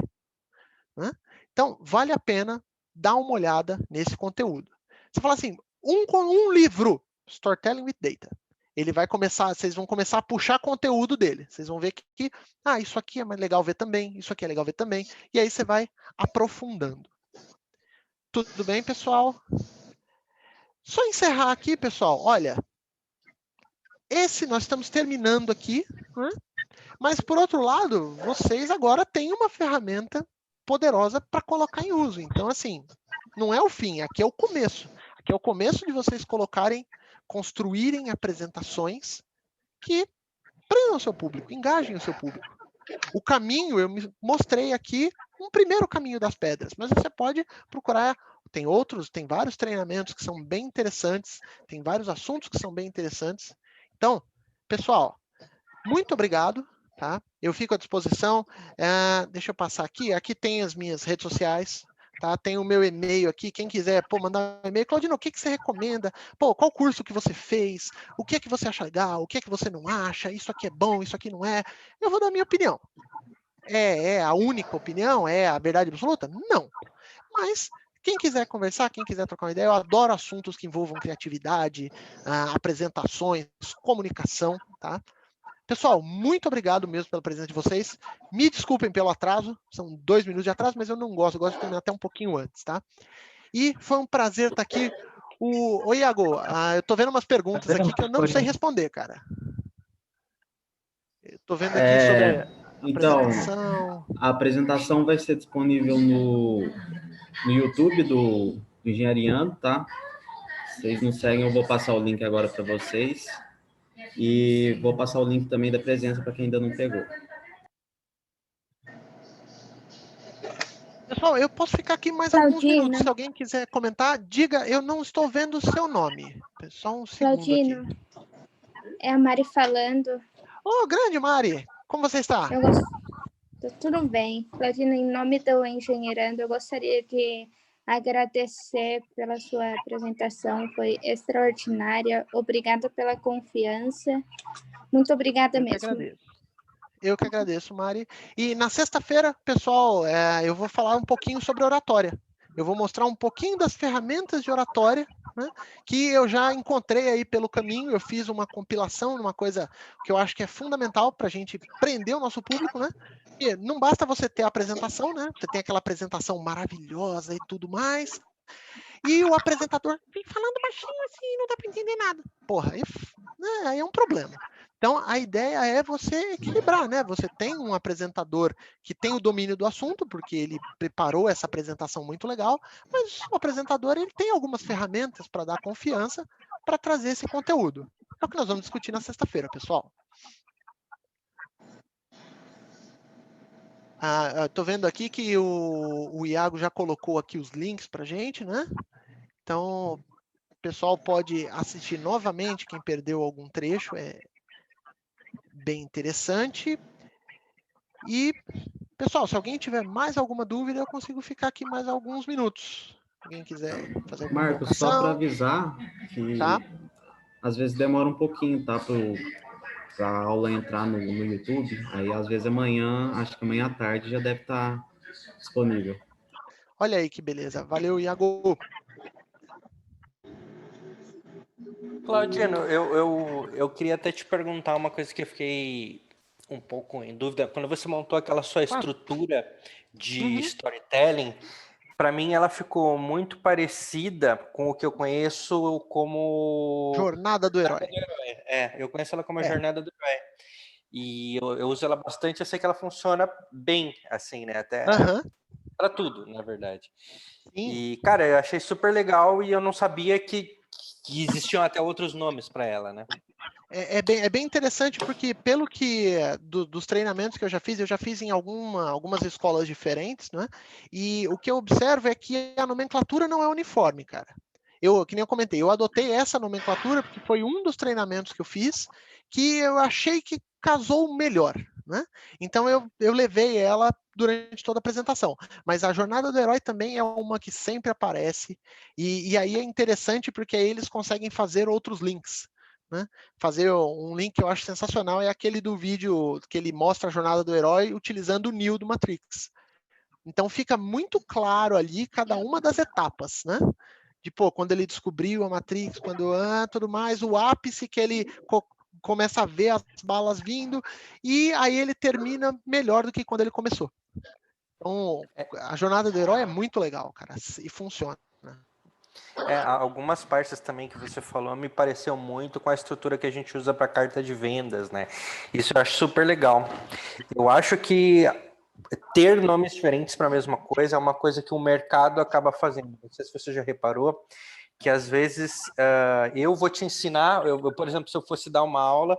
Né? Então, vale a pena dar uma olhada nesse conteúdo. Você fala assim, um livro, Storytelling with Data. Ele vai começar, vocês vão começar a puxar conteúdo dele. Vocês vão ver que isso aqui é mais legal ver também, isso aqui é legal ver também. E aí você vai aprofundando. Tudo bem, pessoal? Só encerrar aqui, pessoal. Olha, nós estamos terminando aqui, né? Mas, por outro lado, vocês agora têm uma ferramenta poderosa para colocar em uso. Então, assim, não é o fim, aqui é o começo. Aqui é o começo de vocês construírem apresentações que prendam o seu público, engajem o seu público. O caminho, eu mostrei aqui um primeiro caminho das pedras, mas você pode procurar, tem vários treinamentos que são bem interessantes, tem vários assuntos que são bem interessantes. Então, pessoal, muito obrigado. Tá? Eu fico à disposição. Deixa eu passar aqui. Aqui tem as minhas redes sociais. Tá? Tem o meu e-mail aqui. Quem quiser mandar um e-mail. Claudino, o que você recomenda? Qual curso que você fez? O que é que você acha legal? O que é que você não acha? Isso aqui é bom, isso aqui não é. Eu vou dar a minha opinião. É a única opinião? É a verdade absoluta? Não. Mas quem quiser conversar, quem quiser trocar uma ideia, eu adoro assuntos que envolvam criatividade, apresentações, comunicação, tá? Pessoal, muito obrigado mesmo pela presença de vocês. Me desculpem pelo atraso, são 2 minutos de atraso, mas eu não gosto, eu gosto de terminar até um pouquinho antes, tá? E foi um prazer estar aqui. Oi, Iago, eu tô vendo umas perguntas aqui que eu não sei responder, cara. Eu tô vendo aqui sobre a apresentação. A apresentação vai ser disponível no YouTube do Engenhariando, tá? Vocês não seguem, eu vou passar o link agora para vocês. E vou passar o link também da presença para quem ainda não pegou. Pessoal, eu posso ficar aqui mais alguns minutos. Se alguém quiser comentar, diga, eu não estou vendo o seu nome. Só um segundo Claudino, aqui. É a Mari falando. Grande Mari, como você está? Tudo Tudo bem. Claudina, em nome do Engenheirando, eu gostaria de agradecer pela sua apresentação, foi extraordinária. Obrigada pela confiança. Muito obrigada mesmo. Eu que agradeço, Mari. E na sexta-feira, pessoal, eu vou falar um pouquinho sobre oratória. Eu vou mostrar um pouquinho das ferramentas de oratória, né, que eu já encontrei aí pelo caminho. Eu fiz uma compilação, uma coisa que eu acho que é fundamental para a gente prender o nosso público, né? E não basta você ter a apresentação, né? Você tem aquela apresentação maravilhosa e tudo mais, e o apresentador vem falando baixinho assim, não dá para entender nada. Porra, aí é um problema. Então, a ideia é você equilibrar, né? Você tem um apresentador que tem o domínio do assunto, porque ele preparou essa apresentação muito legal, mas o apresentador ele tem algumas ferramentas para dar confiança para trazer esse conteúdo. É o que nós vamos discutir na sexta-feira, pessoal. Estou vendo aqui que o Iago já colocou aqui os links para a gente, né? Então, o pessoal pode assistir novamente, quem perdeu algum trecho, é bem interessante. E, pessoal, se alguém tiver mais alguma dúvida, eu consigo ficar aqui mais alguns minutos. Se alguém quiser fazer alguma Marcos, só para avisar que às vezes demora um pouquinho, tá? Para a aula entrar no YouTube. Aí, às vezes, amanhã, acho que amanhã à tarde já deve estar disponível. Olha aí que beleza. Valeu, Iago. Claudino, eu queria até te perguntar uma coisa que eu fiquei um pouco em dúvida. Quando você montou aquela sua estrutura de storytelling, para mim ela ficou muito parecida com o que eu conheço como... Jornada do Herói. Eu conheço ela como a Jornada do Herói. E eu uso ela bastante, eu sei que ela funciona bem, assim, né? Até para tudo, na verdade. Sim. E, cara, eu achei super legal e eu não sabia que existiam até outros nomes para ela, né? É bem interessante porque, pelo que dos treinamentos que eu já fiz em algumas escolas diferentes, né? E o que eu observo é que a nomenclatura não é uniforme, cara. Que nem eu comentei, eu adotei essa nomenclatura porque foi um dos treinamentos que eu fiz que eu achei que casou melhor, né? Então eu levei ela durante toda a apresentação. Mas a Jornada do Herói também é uma que sempre aparece, e aí é interessante porque aí eles conseguem fazer outros links. Né? Fazer um link que eu acho sensacional é aquele do vídeo que ele mostra a jornada do herói utilizando o Neo do Matrix. Então fica muito claro ali cada uma das etapas, né? De, quando ele descobriu a Matrix, quando tudo mais, o ápice que ele começa a ver as balas vindo, e aí ele termina melhor do que quando ele começou. Então, a jornada do herói é muito legal, cara, e funciona. Algumas partes também que você falou me pareceu muito com a estrutura que a gente usa para carta de vendas, né? Isso eu acho super legal. Eu acho que ter nomes diferentes para a mesma coisa é uma coisa que o mercado acaba fazendo. Não sei se você já reparou que às vezes eu vou te ensinar, por exemplo, se eu fosse dar uma aula,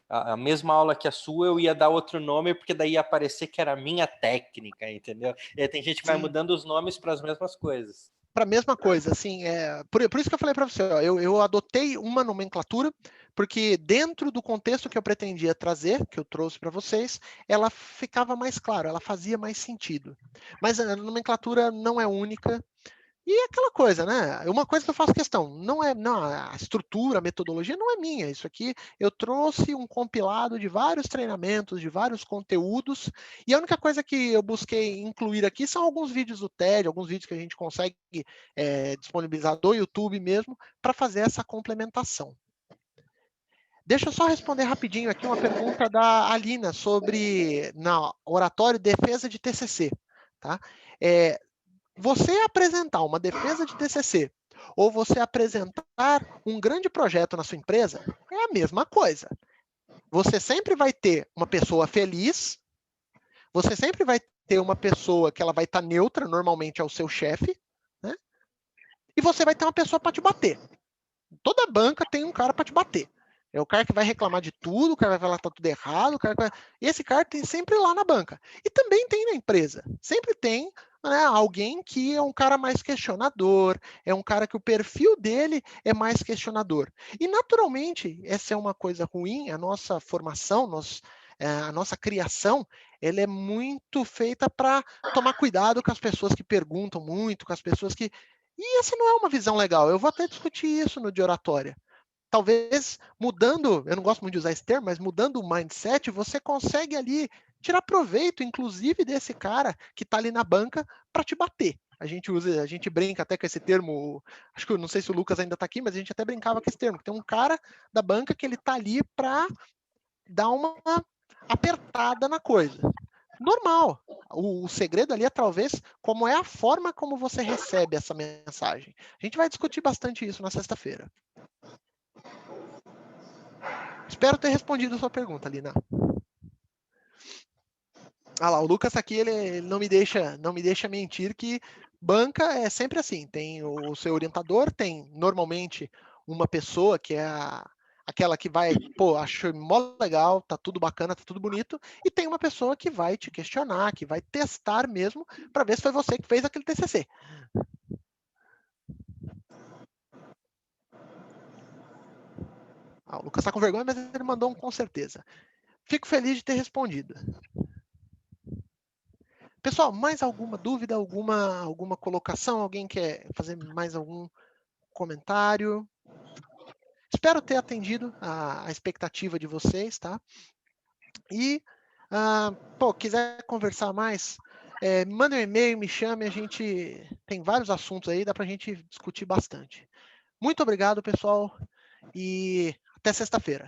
a mesma aula que a sua, eu ia dar outro nome, porque daí ia aparecer que era a minha técnica, entendeu? E aí tem gente que vai mudando os nomes para as mesmas coisas. Para a mesma coisa, assim, por isso que eu falei para você, ó, eu adotei uma nomenclatura, porque dentro do contexto que eu pretendia trazer, que eu trouxe para vocês, ela ficava mais clara, ela fazia mais sentido. Mas a nomenclatura não é única, e é aquela coisa, né? Uma coisa que eu faço questão, não, a estrutura, a metodologia não é minha. Isso aqui eu trouxe um compilado de vários treinamentos, de vários conteúdos, e a única coisa que eu busquei incluir aqui são alguns vídeos do TED, alguns vídeos que a gente consegue disponibilizar do YouTube mesmo, para fazer essa complementação. Deixa eu só responder rapidinho aqui uma pergunta da Alina sobre oratório defesa de TCC. Tá? Você apresentar uma defesa de TCC ou você apresentar um grande projeto na sua empresa é a mesma coisa. Você sempre vai ter uma pessoa feliz, você sempre vai ter uma pessoa que ela vai estar neutra, normalmente é o seu chefe, né? E você vai ter uma pessoa para te bater. Toda banca tem um cara para te bater. É o cara que vai reclamar de tudo, o cara vai falar que tá tudo errado, esse cara tem sempre lá na banca. E também tem na empresa. Sempre tem, né, alguém que é um cara mais questionador, é um cara que o perfil dele é mais questionador. E, naturalmente, essa é uma coisa ruim, a nossa formação, a nossa criação, ela é muito feita para tomar cuidado com as pessoas que perguntam muito, com as pessoas que... E essa não é uma visão legal. Eu vou até discutir isso no de oratória. Talvez mudando, eu não gosto muito de usar esse termo, mas mudando o mindset, você consegue ali tirar proveito, inclusive, desse cara que está ali na banca para te bater. A gente brinca até com esse termo, acho que eu não sei se o Lucas ainda está aqui, mas a gente até brincava com esse termo, que tem um cara da banca que ele está ali para dar uma apertada na coisa. Normal. O segredo ali é talvez como é a forma como você recebe essa mensagem. A gente vai discutir bastante isso na sexta-feira. Espero ter respondido a sua pergunta, Lina. Ah lá, o Lucas aqui, ele não me deixa mentir que banca é sempre assim. Tem o seu orientador, tem normalmente uma pessoa que é aquela que vai, pô, achei mó legal, tá tudo bacana, tá tudo bonito, e tem uma pessoa que vai te questionar, que vai testar mesmo, para ver se foi você que fez aquele TCC. Ah, o Lucas tá com vergonha, mas ele mandou um com certeza. Fico feliz de ter respondido. Pessoal, mais alguma dúvida, alguma colocação? Alguém quer fazer mais algum comentário? Espero ter atendido a expectativa de vocês, tá? E, quiser conversar mais, manda um e-mail, me chame, a gente tem vários assuntos aí, dá pra gente discutir bastante. Muito obrigado, pessoal, e até sexta-feira.